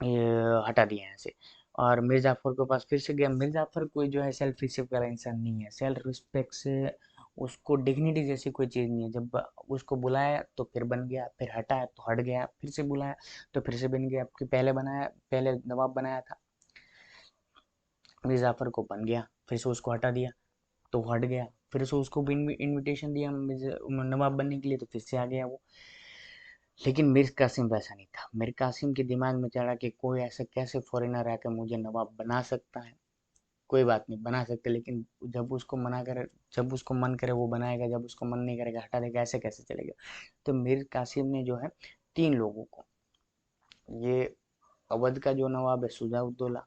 ये हटा दिया यहाँ से, और मीर जाफर के पास फिर से गया। मीर जाफर कोई जो है सेल्फ रिस्पेक्ट वाला इंसान नहीं है, सेल्फ रिस्पेक्ट से उसको डिग्निटी जैसी कोई चीज़ नहीं है। जब उसको बुलाया तो फिर बन गया, फिर हटाया तो हट गया, फिर से बुलाया तो फिर से बन गया, कि पहले बनाया, पहले नवाब बनाया था, मीर जाफर को बन गया, फिर से उसको हटा दिया तो वो हट गया, फिर से उसको भी इनविटेशन दिया नवाब बनने के लिए, तो फिर से आ गया वो। लेकिन मीर कासिम वैसा नहीं था, मीर कासिम के दिमाग में चढ़ा कि कोई ऐसा कैसे फॉरेनर आकर मुझे नवाब बना सकता है। कोई बात नहीं, बना सकते, लेकिन जब उसको मना करे, जब उसको मन करे वो बनाएगा, जब उसको मन नहीं करेगा हटा देगा, ऐसे कैसे चलेगा। तो मीर कासिम ने जो है तीन लोगों को, ये अवध का जो नवाब है सुजाउद्दौला,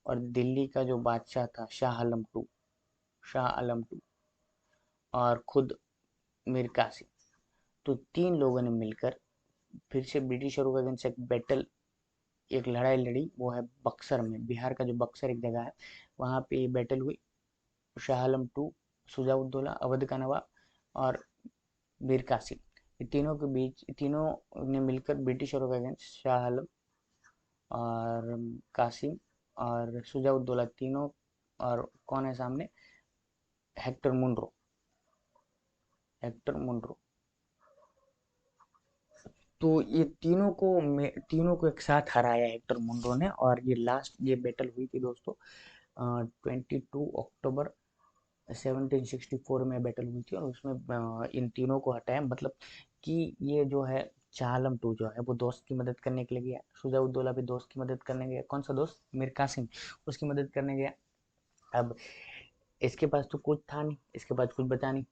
और दिल्ली का जो बादशाह था शाह आलम टू, और खुद मीर कासिम, तो तीन लोगों ने मिलकर फिर से ब्रिटिशरों के अगेंस्ट एक बैटल, एक लड़ाई लड़ी, वो है बक्सर में, बिहार का जो बक्सर एक जगह है, वहाँ पे ये बैटल हुई। शाह आलम टू, सुजाउद्दौला अवध का नवाब, और मीर कासिम, ये तीनों के बीच, तीनों ने मिलकर ब्रिटिशरों के अगेंस्ट, शाह आलम और कासिम और सुजाउद्दौला तीनों, और कौन है सामने, हेक्टर मुनरो, हेक्टर मुनरो। तो ये तीनों को एक साथ हराया हेक्टर मुनरो ने, और ये लास्ट ये बैटल हुई थी दोस्तों 22 अक्टूबर 1764 में बैटल हुई थी, और उसमें इन तीनों को हटाया, मतलब कि ये जो है चालम टू जो है वो दोस्त की मदद करने के लिए गया, सुजाउद्दौला भी दोस्त की मदद करने गया, कौन सा दोस्त, मीर कासिम, उसकी मदद करने गया, अब इसके पास तो कुछ था नहीं, इसके पास कुछ बचा नहीं,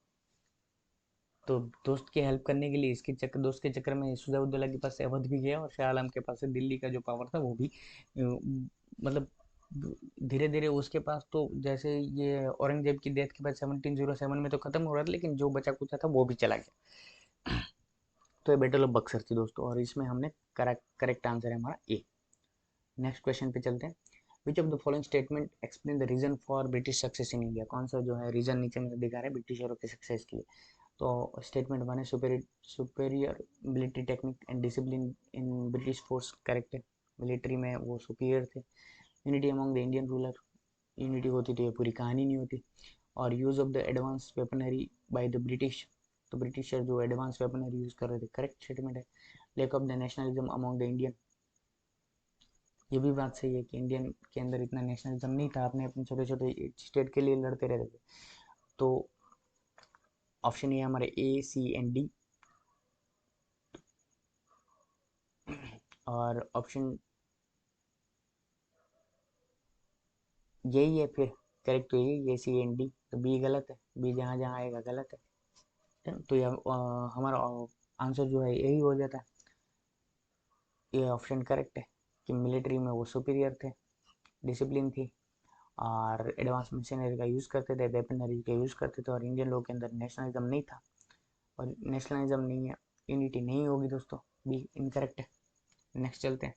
तो दोस्त की हेल्प करने के लिए इसके चक्कर दोस्त के चक्कर में सुजाउद्दौला के पास से अवध भी गया, और शाह आलम के पास से दिल्ली का जो पावर था वो भी मतलब धीरे धीरे उसके पास तो जैसे ये औरंगजेब की डेथ के बाद 1707 में तो खत्म हो रहा था, लेकिन जो बचा कुचा था वो भी चला गया। तो ये बैटल ऑफ बक्सर थी दोस्तों, और इसमें हमने करेक्ट करेक्ट आंसर है हमारा ए। नेक्स्ट क्वेश्चन पे चलते हैं। Which of the following statement explain the reason for British success in India? कौन सा जो है रीजन नीचे में दिखा रहा है ब्रिटिशरों के सक्सेस के लिए? तो स्टेटमेंट वन है superior military technique and discipline in British force, correct है, मिलिट्री में वो सुपीरियर थे। Unity among the Indian ruler, unity होती तो ये पूरी कहानी नहीं होती। और use of the advance weaponry by the British, तो ब्रिटिशर जो एडवांस वेपनरी यूज कर रहे थे, करेक्ट स्टेटमेंट है। Lack of the nationalism among the Indian, ये भी बात सही है कि इंडियन के अंदर इतना नेशनलिज्म नहीं था, अपने अपने छोटे छोटे स्टेट के लिए लड़ते रहते थे। तो ऑप्शन ये हमारे ए सी एंड डी, और ऑप्शन यही है फिर, करेक्ट तो यही ए सी एंड डी, तो बी गलत है, बी जहाँ जहाँ आएगा गलत है। तो ये हमारा आंसर जो है यही हो जाता है, ये ऑप्शन करेक्ट है कि मिलिट्री में वो सुपीरियर थे, डिसिप्लिन थी, और एडवांस मशीनरी का यूज़ करते थे, वेपनरी का यूज़ करते थे, और इंडियन लोग के अंदर नेशनलिज्म नहीं था, और नेशनलिज्म नहीं है, यूनिटी नहीं होगी दोस्तों, बी इनकरेक्ट है। नेक्स्ट चलते हैं।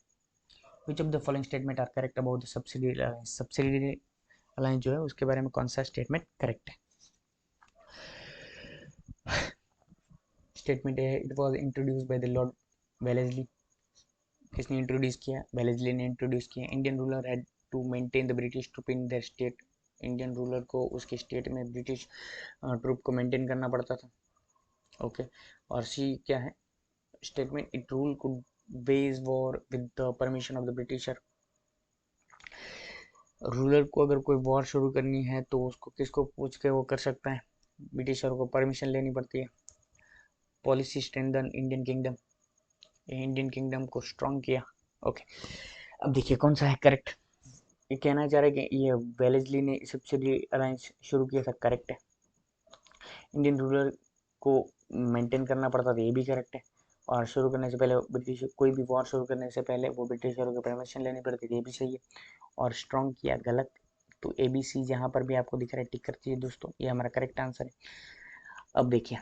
Which of the following statement are correct about the subsidy alliance जो है उसके बारे में कौन सा स्टेटमेंट करेक्ट है? स्टेटमेंट है it was introduced by the Lord Wellesley, किसने इंट्रोड्यूस किया? वेलेस्ली ने इंट्रोड्यूस किया। Indian ruler had to maintain the British troop in their state, Indian ruler को उसके स्टेट में ब्रिटिश ट्रूप को मेंटेन करना पड़ता था, ओके। और सी क्या है statement? It rule could veg war with the permission of the britisher, ruler को अगर कोई वॉर शुरू करनी है तो उसको किसको पूछ के वो कर सकता है? ब्रिटिशर को परमिशन लेनी पड़ती है। Policy strengthen Indian kingdom, Indian kingdom को स्ट्रॉन्ग किया, ओके। अब देखिए कौन सा है करेक्ट। ये कहना चाह रहे हैं कि ये वेलेस्ली ने सब्सिडी अलायंस शुरू किया था, करेक्ट है। इंडियन रूलर को मेंटेन करना पड़ता था, ये भी करेक्ट है। और शुरू करने से पहले ब्रिटिश कोई भी वॉर शुरू करने से पहले वो ब्रिटिशरों की परमिशन लेनी पड़ती थी, ये भी सही है। और स्ट्रॉन्ग किया गलत, तो ए बी सी जहाँ पर भी आपको दिख रहा है टिक कर दीजिए दोस्तों, ये हमारा करेक्ट आंसर है। अब देखिए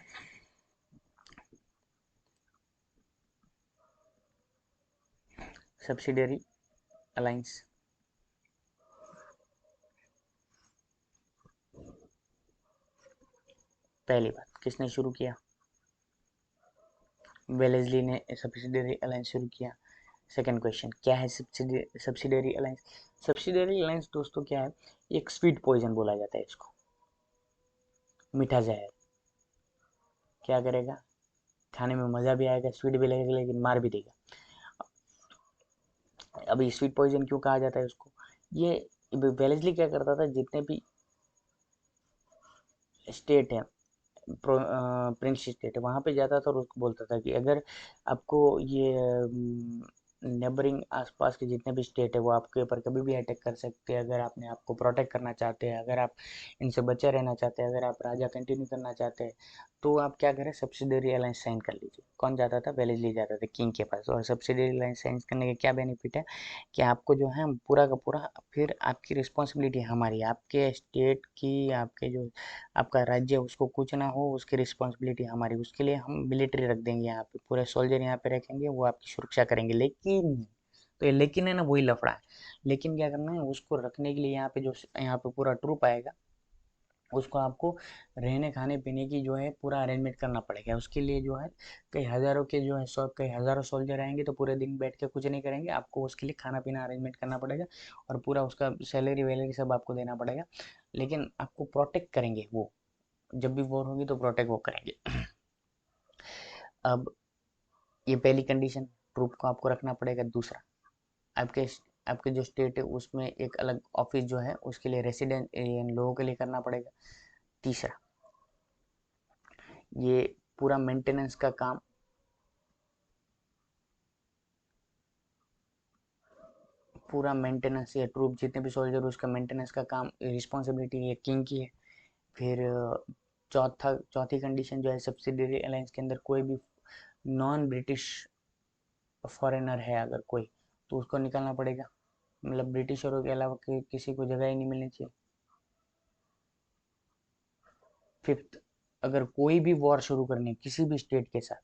सब्सिडियरी अलायंस, पहली बात किसने शुरू किया? वेलेस्ली ने सब्सिडियरी अलायंस शुरू किया। सेकंड क्वेश्चन क्या है सब्सिडियरी अलायंस? सब्सिडियरी अलायंस दोस्तों क्या है? एक स्वीट पॉइजन बोला जाता है इसको, मीठा जहर। क्या करेगा? खाने में मजा भी आएगा, स्वीट भी लगेगा, लेकिन मार भी देगा। अभी स्वीट पॉइजन क्यों कहा जाता है उसको? ये वेलेस्ली क्या करता था, जितने भी स्टेट है, प्रिंस स्टेट है, वहाँ पे जाता था और उसको बोलता था कि अगर आपको ये नेबरिंग आसपास के जितने भी स्टेट है वो आपके ऊपर कभी भी अटैक कर सकते हैं, अगर आपने आपको प्रोटेक्ट करना चाहते हैं, अगर आप इनसे बचे रहना चाहते हैं, अगर आप राजा कंटिन्यू करना चाहते हैं, तो आप क्या करें? सब्सिडरी अलायंस साइन कर लीजिए। कौन जाता था? वेलेस्ली जाता था किंग के पास। और सब्सिडरी अलायंस साइन करने के क्या बेनिफिट है कि आपको जो है पूरा का पूरा, फिर आपकी रिस्पॉन्सिबिलिटी हमारी, आपके स्टेट की, आपके जो आपका राज्य उसको कुछ ना हो उसकी रिस्पॉन्सिबिलिटी हमारी, उसके लिए हम मिलिट्री रख देंगे यहाँ पे, पूरे सोल्जर यहाँ पे रखेंगे, वो आपकी सुरक्षा करेंगे। लेकिन तो ये लेकिन है ना, वही लफड़ा है। लेकिन क्या करना है, उसको रखने के लिए यहाँ पे जो यहाँ पे पूरा ट्रूप आएगा, उसको आपको रहने खाने पीने की जो है पूरा अरेंजमेंट करना पड़ेगा। उसके लिए जो है कई हज़ारों के जो है कई हज़ारों सोल्जर आएंगे, तो पूरे दिन बैठ के कुछ नहीं करेंगे, आपको उसके लिए खाना पीना अरेंजमेंट करना पड़ेगा, और पूरा उसका सैलरी वैलरी सब आपको देना पड़ेगा। लेकिन आपको प्रोटेक्ट करेंगे वो, जब भी वॉर होगी तो प्रोटेक्ट वो करेंगे। अब ये पहली कंडीशन, ट्रूप को आपको रखना पड़ेगा। दूसरा, आपके आपके जो स्टेट है उसमें एक अलग ऑफिस जो है उसके लिए रेसिडेंट लोगों के लिए करना पड़ेगा। तीसरा, ये पूरा मेंटेनेंस का काम पूरा मेंटेनेंस या ट्रूप जितने भी सोल्जर उसका मेंटेनेंस का काम रिस्पॉन्सिबिलिटी ये किंग की है। फिर चौथी कंडीशन जो है सब्सिडियरी अलायंस के अंदर कोई भी नॉन ब्रिटिश फॉरेनर है अगर कोई, तो उसको निकालना पड़ेगा, मतलब ब्रिटिशरों के अलावा किसी को जगह ही नहीं मिलनी चाहिए। फिफ्थ, अगर कोई भी वॉर शुरू करनी किसी भी स्टेट के साथ,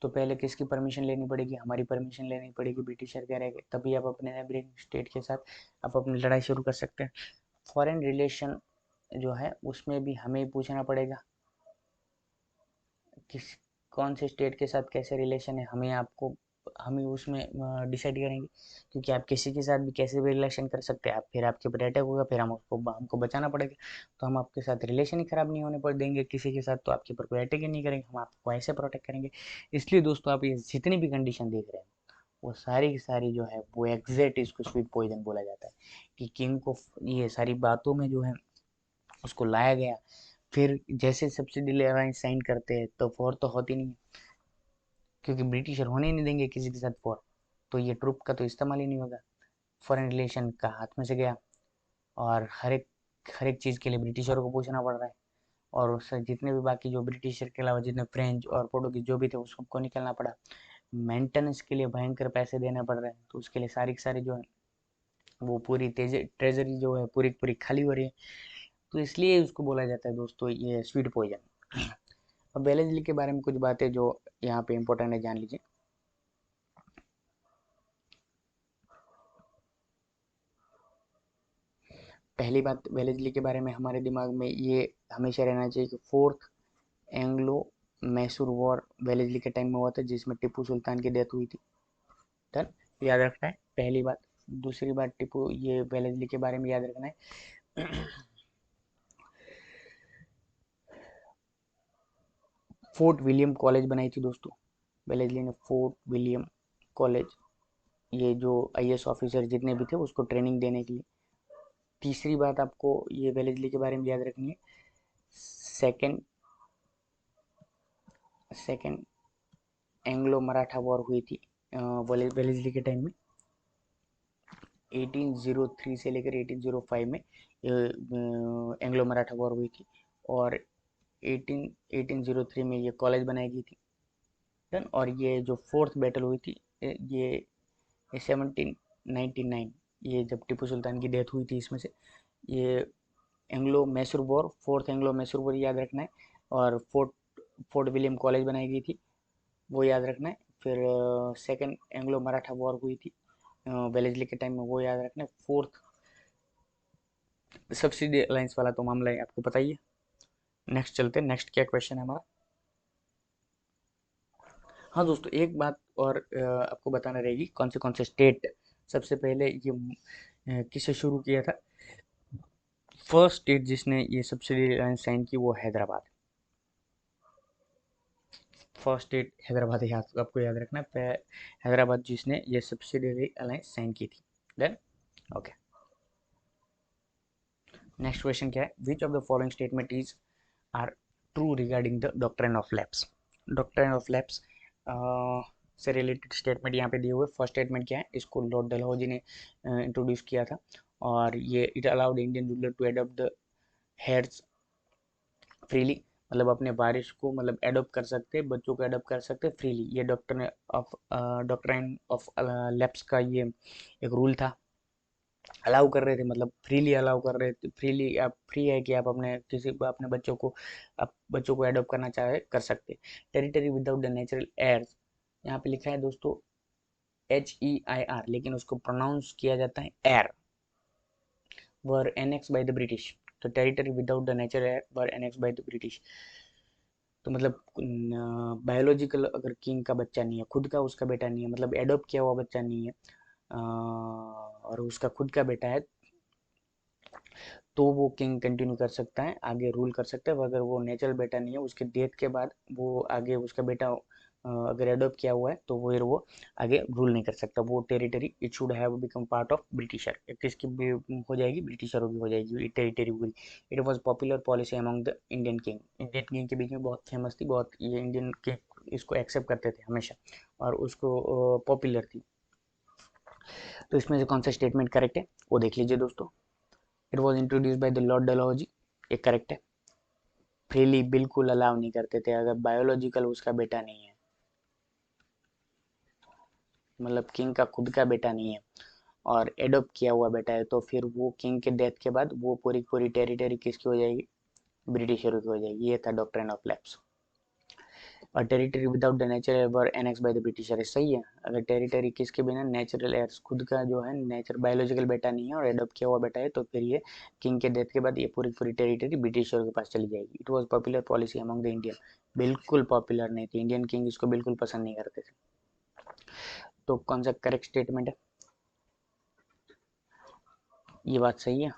तो पहले किसकी परमिशन लेनी पड़ेगी? हमारी परमिशन लेनी पड़ेगी, ब्रिटिशर कह रहेंगे तभी आप अपने नेबरिंग स्टेट के साथ आप अपनी लड़ाई शुरू कर सकते हैं। फॉरेन रिलेशन जो है उसमें भी हमें पूछना पड़ेगा किस कौन से स्टेट के साथ कैसे रिलेशन है, हमें आपको हम ही उसमें डिसाइड करेंगे, क्योंकि आप किसी के साथ भी कैसे भी रिलेशन कर सकते हैं, आप फिर आपके ऊपर अटैक होगा, फिर हमको बचाना पड़ेगा। तो हम आपके साथ रिलेशन ही खराब नहीं होने पर देंगे किसी के साथ, तो आपके ऊपर कोई अटैक ही नहीं करेंगे, हम आपको ऐसे प्रोटेक्ट करेंगे। इसलिए दोस्तों आप ये जितनी भी कंडीशन देख रहे हैं वो सारी की सारी जो है वो एग्जैक्ट इसको स्वीट पॉइजन बोला जाता है, कि किंग को ये सारी बातों में जो है उसको लाया गया। फिर जैसे सब्सिडी अलायंस साइन करते हैं तो वॉर तो होती नहीं है, क्योंकि ब्रिटिशर होने ही नहीं देंगे किसी के साथ वॉर, तो ये ट्रुप का तो इस्तेमाल ही नहीं होगा। फॉरेन रिलेशन का हाथ में से गया, और हर एक चीज़ के लिए ब्रिटिशरों को पूछना पड़ रहा है, और उससे जितने भी बाकी जो ब्रिटिशर के अलावा जितने फ्रेंच और पोर्टुगीज जो भी थे उस सबको निकलना पड़ा। मेंटेनेंस के लिए भयंकर पैसे देने पड़ रहे हैं, तो उसके लिए सारी की सारी जो है वो पूरी तेज ट्रेजरी जो है पूरी पूरी खाली हो रही है। तो इसलिए उसको बोला जाता है दोस्तों ये स्वीट पॉइजन। अब बेलेजली के बारे में कुछ बातें जो यहाँ पे इम्पोर्टेंट है जान लीजिए। पहली बात वेलेस्ली के बारे में हमारे दिमाग में ये हमेशा रहना चाहिए कि fourth Anglo Mysore war Wellesley के टाइम में हुआ था, जिसमें टिप्पू सुल्तान की डेथ हुई थी। डन, याद रखना है पहली बात। दूसरी बात, टिप्पू ये वेलेस्ली के बारे में याद रखना है। फोर्ट विलियम कॉलेज बनाई थी दोस्तों वेलेस्ली ने, फोर्ट विलियम कॉलेज, ये जो आईएएस ऑफिसर जितने भी थे उसको ट्रेनिंग देने के लिए। तीसरी बात आपको ये वेलेस्ली के बारे में याद रखनी है, second second Anglo Maratha war हुई थी वेलेस्ली के टाइम में, 1803 से लेकर 1805 में एंग्लो मराठा वॉर हुई थी, और 1803 में ये कॉलेज बनाई गई थी। डन, और ये जो फोर्थ बैटल हुई थी ये 1799, ये जब टिप्पू सुल्तान की डेथ हुई थी इसमें से, ये Anglo Mysore war, fourth Anglo Mysore war याद रखना है। और फोर्ट फोर्ट विलियम कॉलेज बनाई गई थी वो याद रखना है। फिर सेकंड एंग्लो मराठा वॉर हुई थी वेलेस्ली के टाइम में वो याद रखना है। फोर्थ सब्सिडी अलायंस वाला तो मामला है आपको पता ही है। नेक्स्ट चलते हैं, नेक्स्ट क्या क्वेश्चन है हमारा। हाँ दोस्तों एक बात और आपको बताना रहेगी, कौन से स्टेट सबसे पहले ये किसे शुरू किया था। फर्स्ट स्टेट जिसने ये सब्सिडी अलायंस साइन की वो हैदराबाद। फर्स्ट स्टेट हैदराबाद है, आपको याद रखना है, हैदराबाद जिसने ये सब्सिडी अलायंस साइन की थी। देन ओके, नेक्स्ट क्वेश्चन क्या है, which of the following statement is are true regarding the doctrine of lapse. Doctrine of lapse से रिलेटेड स्टेटमेंट यहाँ पे दिए हुए। फर्स्ट स्टेटमेंट क्या है, इसको लॉर्ड डलहौजी ने इंट्रोड्यूस किया था, और ये it allowed Indian ruler to adopt the heirs freely, मतलब अपने बारिश को मतलब एडॉप्ट कर सकते हैं, बच्चों को एडॉप्ट कर सकते हैं फ्रीली। ये डॉक्ट्राइन ऑफ लैप्स का ये एक रूल था, अलाउ कर रहे थे, मतलब फ्रीली अलाउ कर रहे थे, फ्रीली आप फ्री है कि आप अपने किसी अपने बच्चों को आप बच्चों को एडॉप्ट करना चाहे कर सकते। Territory without the natural heirs, यहाँ पे लिखा है दोस्तों HEIR, लेकिन उसको प्रोनाउंस किया जाता है heir, were annex by the British. तो territory without the natural heir were annex by the British, तो मतलब बायोलॉजिकल अगर किंग का बच्चा नहीं है, खुद का उसका बेटा नहीं है, मतलब एडॉप्ट किया हुआ बच्चा नहीं है, और उसका खुद का बेटा है, तो वो किंग कंटिन्यू कर सकता है, आगे रूल कर सकता है। अगर वो नेचुरल बेटा नहीं है, उसके डेथ के बाद वो आगे उसका बेटा अगर एडॉप्ट किया हुआ है तो वो आगे रूल नहीं कर सकता। वो territory it should have become part of britisher, किसकी भी हो जाएगी, ब्रिटिशरों की हो जाएगी टेरिटरी पूरी। It was popular policy among the Indian king के बीच में बहुत फेमस थी, बहुत ये इंडियन किंग इसको एक्सेप्ट करते थे हमेशा, और उसको पॉपुलर थी। तो इसमें से कौन सा स्टेटमेंट करेक्ट है वो देख लीजिए दोस्तों। It was introduce by the Lord Dalhousie, ये करेक्ट है। फ्रीली बिल्कुल अलाउ नहीं करते थे, अगर बायोलॉजिकल उसका बेटा नहीं है, मतलब किंग का खुद का बेटा नहीं है और एडॉप्ट किया हुआ बेटा है, तो फिर वो किंग के डेथ के बाद वो पूरी पूरी टेरिटरी किसकी हो जाएगी, ब्रिटिशरों की हो जाएगी। ये था डॉक्ट्रिन ऑफ लैप्स। और territory without the natural heir were annex by the britisher, सही है। अगर टेरिटरी किसके बिना, नेचुरल एयर खुद का जो है नेचर बायोलॉजिकल बेटा नहीं है और एडॉप्ट किया हुआ बेटा है, तो फिर ये किंग के डेथ के बाद ये पूरी पूरी टेरिटरी ब्रिटिशरों के पास चली जाएगी। It was popular policy among the Indian, बिल्कुल पॉपुलर नहीं थी, इंडियन किंग इसको बिल्कुल पसंद नहीं करते थे। तो कौन सा करेक्ट स्टेटमेंट है, ये बात सही है,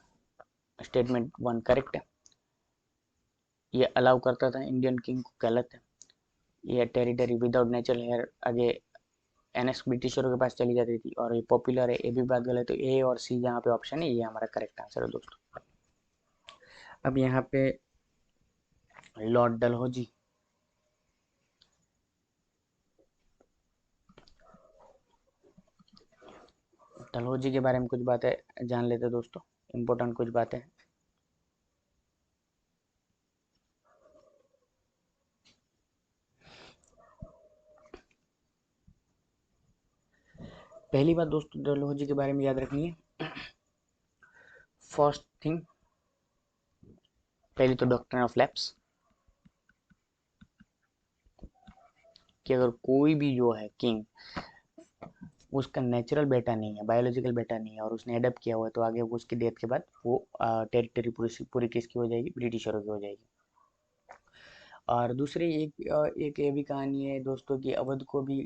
स्टेटमेंट वन करेक्ट है। ये अलाउ करता था इंडियन किंग को, गलत है। ये टेरिटरी विदाउट नेचुरल हेयर आगे एनएक्स ब्रिटिशरों के पास चली जाती थी, और ये पॉपुलर है, ये भी बात गलत है। तो ए और सी जहाँ पे ऑप्शन है, ये हमारा करेक्ट आंसर है दोस्तों। अब यहाँ पे लॉर्ड डलहौजी, डलहौजी के बारे में कुछ बातें जान लेते दोस्तों, इम्पोर्टेंट कुछ बातें। पहली बात दोस्तों डलहौजी के बारे में याद रखनी है, फर्स्ट थिंग, पहली तो डॉक्ट्रिन ऑफ लैप्स, कि अगर कोई भी जो है किंग उसका नेचुरल बेटा नहीं है, बायोलॉजिकल बेटा नहीं है और उसने अडेप्ट किया हुआ है, तो आगे वो उसकी डेथ के बाद वो टेरिटरी पूरी पूरी किसकी हो जाएगी, ब्रिटिशरों की हो जाएगी। और दूसरी एक ये भी कहानी है दोस्तों कि अवध को भी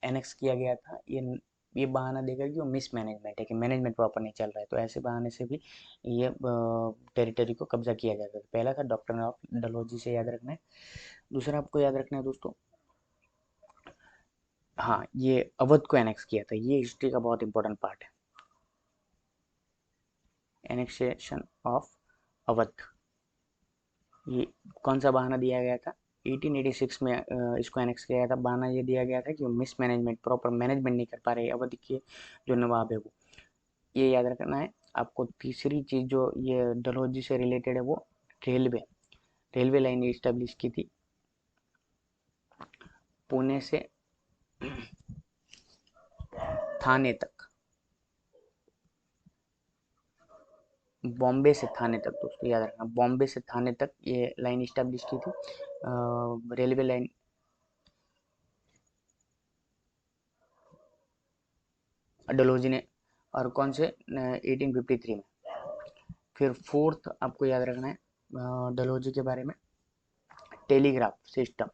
एनेक्स किया गया था, ये बहाना देकर कि वो मिस मैनेजमेंट है, कि मैनेजमेंट प्रॉपर नहीं चल रहा है, तो ऐसे बहाने से भी ये टेरिटरी को कब्जा किया जाता था। पहला था डॉक्टर ऑफ डलहौजी से याद रखना है। दूसरा आपको याद रखना है दोस्तों, हाँ ये अवध को एनेक्स किया था, ये हिस्ट्री का बहुत इंपॉर्टेंट पार्ट है, एनेक्सेशन ऑफ अवध। ये कौन सा बहाना दिया गया था, 1886 में इसको एनेक्स किया गया था। बहाना ये दिया गया था कि मिस मैनेजमेंट, प्रॉपर मैनेजमेंट नहीं कर पा रहे अवध के जो नवाब है वो, ये याद रखना है आपको। तीसरी चीज जो ये डलहौजी से रिलेटेड है, वो रेलवे, रेलवे लाइन इस्टेब्लिश की थी पुणे से थाने तक, बॉम्बे से थाने तक दोस्तों याद रखना, बॉम्बे से थाने तक ये लाइन इस्टेब्लिश की थी, रेलवे लाइन डलहौजी ने। और कौन से, 1853 में। फिर फोर्थ आपको याद रखना है डलहौजी के बारे में, telegraph system,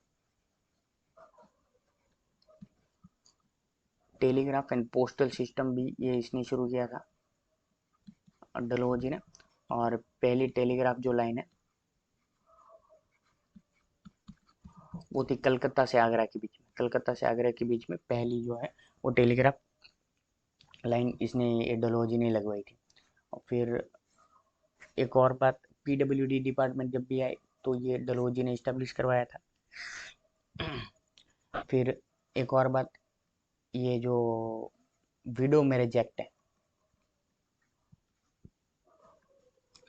telegraph and postal system भी ये इसने शुरू किया था डलहौजी ने। और पहली टेलीग्राफ जो लाइन है वो थी कलकत्ता से आगरा के बीच में, कलकत्ता से आगरा के बीच में पहली जो है वो टेलीग्राफ लाइन इसने डलहौजी ने लगवाई थी। और फिर एक और बात, पीडब्ल्यूडी डिपार्टमेंट जब भी आए तो ये डलहौजी ने इस्टेब्लिश करवाया था। फिर एक और बात, ये जो विडो मैरिज एक्ट है,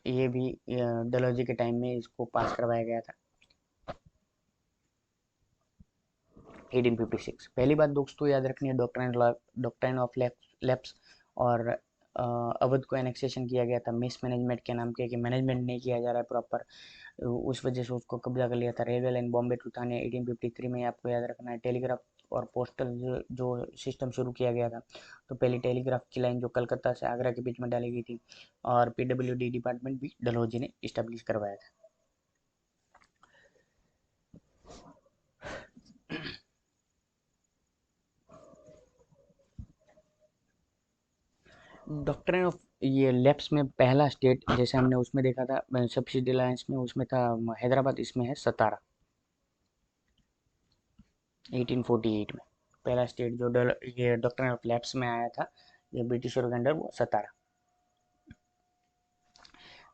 ये भी डलहौजी के टाइम में इसको पास करवाया गया था, 1856। पहली बात दोस्तों याद रखनी है, डॉक्ट्रिन ऑफ लैप्स, और अवध को एनेक्सेशन किया गया था मिस मैनेजमेंट के नाम के, कि मैनेजमेंट नहीं किया जा रहा है प्रॉपर, उस वजह से उसको कब्जा कर लिया था। रेलवे लाइन बॉम्बे टू थाने 1853 में, आपको याद रखना है। टेलीग्राफ और पोस्टल जो सिस्टम शुरू किया गया था, तो पहली टेलीग्राफ की लाइन जो कलकत्ता से आगरा के बीच में डाली गई थी, और पीडब्ल्यूडी डिपार्टमेंट भी डलहौजी ने इस्टेब्लिश करवाया था। डॉक्ट्रिन ऑफ ये लैप्स में पहला स्टेट जैसे हमने उसमें देखा था सब्सिडी अलायंस में, उसमें था हैदराबाद, इसमें है सतारा, 1848 में पहला स्टेट जो ये डॉक्ट्रिन ऑफ लैप्स में आया था, ये ब्रिटिशरों के अंडर, वो सतारा।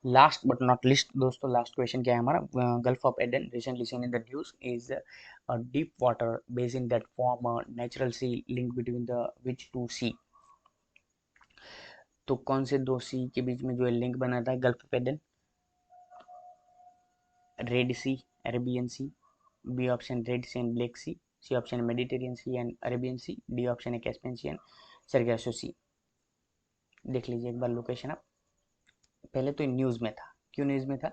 लास्ट बट नॉट लिस्ट दोस्तों, लास्ट क्वेश्चन क्या है हमारा, gulf of Aiden recently seen in the news is a deep water basin that form a natural sea link between the which two sea, तो कौन से दो सी के बीच में जो है लिंक बना था Gulf of Aden? Red Sea, Arabian Sea, B option Red Sea and Black Sea option Mediterranean Sea and Arabian Sea, D option है Caspian Sea and Sargasso Sea. देख लीजिए एक बार लोकेशन आप। पहले तो न्यूज में था, क्यों न्यूज में था?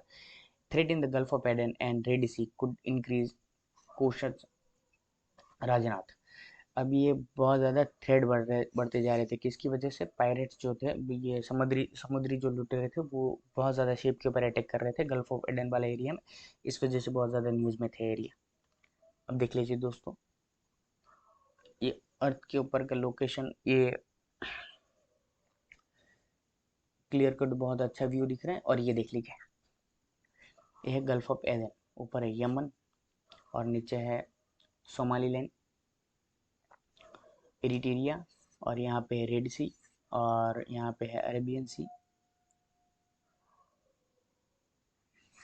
Threat in the Gulf of Aden and Red Sea could increase question Rajnath. अब ये बहुत ज़्यादा थ्रेड बढ़ते जा रहे थे, किसकी वजह से? पायरेट्स जो थे, ये समुद्री समुद्री जो लुटेरे थे वो बहुत ज़्यादा शिप के ऊपर अटैक कर रहे थे गल्फ ऑफ एडन वाला एरिया में। इस वजह से बहुत ज़्यादा न्यूज़ में थे एरिया। अब देख लीजिए दोस्तों, ये अर्थ के ऊपर का लोकेशन, ये क्लियर कट बहुत अच्छा व्यू दिख रहा है। और ये देख लीजिए, ये है गल्फ ऑफ एडन, ऊपर है यमन और नीचे है सोमालीलैंड, एरिटेरिया, और यहाँ पे है रेड सी और यहाँ पे है अरेबियन सी।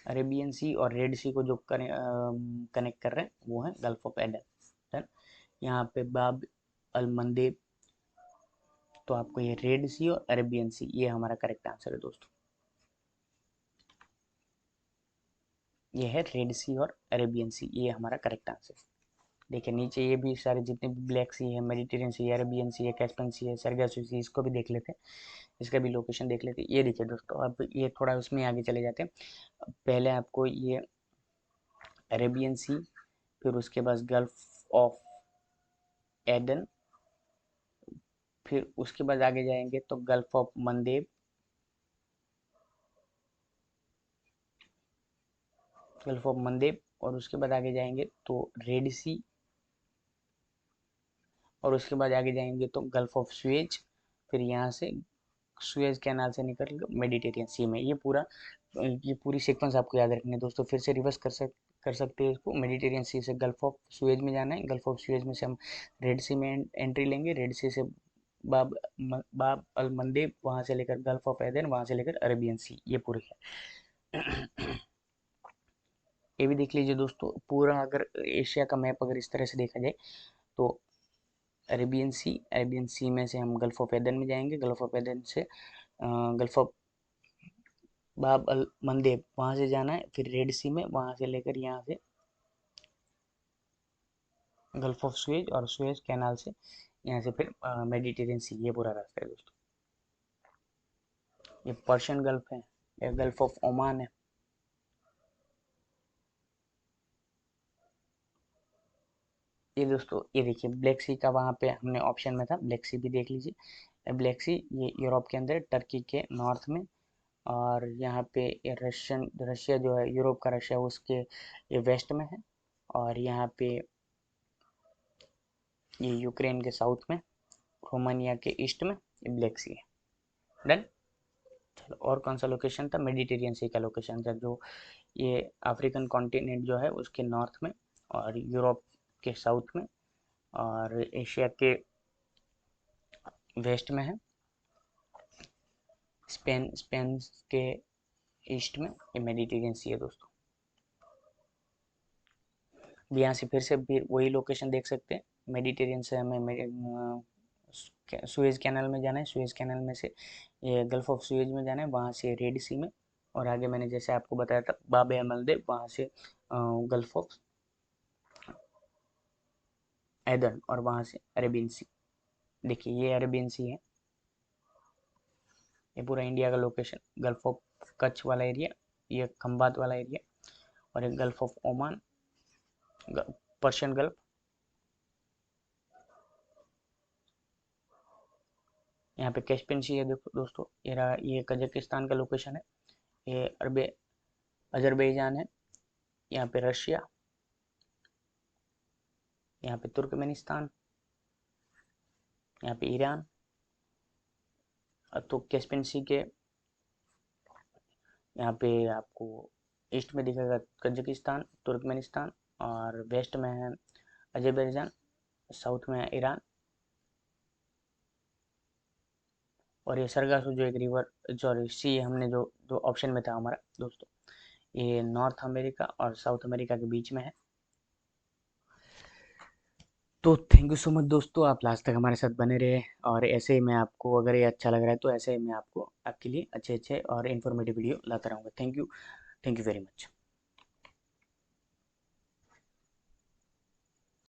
अरेबियन सी और रेड सी को जो कनेक्ट कर रहे हैं वो है गल्फ ऑफ एडन। डन। यहाँ पे बाब अल मंदेब। तो आपको ये रेड सी और अरेबियन सी, ये हमारा करेक्ट आंसर है दोस्तों। ये है रेड सी और अरेबियन सी, ये हमारा करेक्ट आंसर। देखिए नीचे ये भी सारे जितने भी ब्लैक सी है, मेडिटेरियन सी है, अरेबियन सी है, कैस्पियन सी है, सरगासो सी, इसको भी देख लेते हैं, इसका भी लोकेशन देख लेते हैं। ये देखिए दोस्तों, अब ये थोड़ा उसमें आगे चले जाते हैं। पहले आपको ये अरेबियन सी, फिर उसके बाद गल्फ ऑफ एडन, फिर उसके बाद आगे जाएंगे तो गल्फ ऑफ मंदेब, गल्फ ऑफ मंदेब, और उसके बाद आगे जाएंगे तो रेड सी, और उसके बाद आगे जाएंगे तो गल्फ ऑफ स्वेज, फिर यहाँ से सुएज कैनाल से निकल मेडिटेरियन सी में। ये पूरी सीक्वेंस आपको याद रखनी है दोस्तों। फिर से रिवर्स कर सकते हैं इसको। मेडिटेरियन सी से गल्फ ऑफ सुएज में जाना है, गल्फ ऑफ सुएज में से हम रेड सी में एंट्री लेंगे, रेड सी से बाब अल मंदेब, वहाँ से लेकर गल्फ ऑफ एदन, वहाँ से लेकर अरेबियन सी, ये पूरी है। ये भी देख लीजिए दोस्तों, पूरा अगर एशिया का मैप अगर इस तरह से देखा जाए तो अरेबियन सी में से हम गल्फ ऑफ एदन में जाएंगे, गल्फ ऑफ एदन से गल्फ ऑफ बाब अल मंदेब, वहाँ से जाना है, फिर रेड सी में, वहाँ से लेकर यहाँ से गल्फ ऑफ सुएज, और सुएज कैनाल से यहाँ से फिर मेडिटेरियन सी, ये पूरा रास्ता है दोस्तों। ये पर्शियन गल्फ है, ये गल्फ ऑफ ओमान है। ये दोस्तों ये देखिए ब्लैक सी का वहाँ पे हमने ऑप्शन में था, ब्लैक सी भी देख लीजिए। ब्लैक सी ये यूरोप के अंदर, टर्की के नॉर्थ में, और यहाँ पे ये रशिया जो है, यूरोप का रशिया, उसके ये वेस्ट में है, और यहाँ पे ये यूक्रेन के साउथ में, रोमानिया के ईस्ट में ये ब्लैक सी है। डन। चलो, और कौन सा लोकेशन था? मेडिटेरियन सी का लोकेशन था, जो ये अफ्रीकन कॉन्टिनेंट जो है उसके नॉर्थ में, और यूरोप के साउथ में, और एशिया के वेस्ट में है, स्पेन के ईस्ट में ये मेडिटेरियन सी है दोस्तों। यहाँ से फिर से भी वही लोकेशन देख सकते हैं। मेडिटेरियन से हमें सुएज कैनल में जाना है, सुएज कैनल में से ये गल्फ ऑफ सुएज में जाना है, वहाँ से रेड सी में, और आगे मैंने जैसे आपको बताया था बाब ए मलदेव, वहाँ से गल्फ ऑफ एदन, और वहाँ से अरेबियन सी। देखिए ये अरेबियन सी है, ये पूरा इंडिया का लोकेशन, गल्फ ऑफ कच्छ वाला एरिया, ये खंबात वाला एरिया, और एक gulf of Oman, Persian gulf. यहाँ पे कैस्पियन सी है, देखो दोस्तों, ये कजाकिस्तान का लोकेशन है, ये अजरबैजान है, यहाँ पे रशिया, यहाँ पे तुर्कमेनिस्तान, यहाँ पे ईरान। तो कैस्पियन सी के यहाँ पे आपको ईस्ट में दिखेगा कजाकिस्तान, तुर्कमेनिस्तान, और वेस्ट में है अजरबैजान, साउथ में है ईरान, और ये सरगासो जो एक रिवर, सॉरी सी, हमने जो जो ऑप्शन में था हमारा दोस्तों, ये नॉर्थ अमेरिका और साउथ अमेरिका के बीच में है। तो थैंक यू सो मच दोस्तों, आप लास्ट तक हमारे साथ बने रहे। और ऐसे ही मैं आपको, अगर ये अच्छा लग रहा है तो ऐसे ही मैं आपको आपके लिए अच्छे अच्छे और इन्फॉर्मेटिव वीडियो लाता रहूँगा। Thank you very much.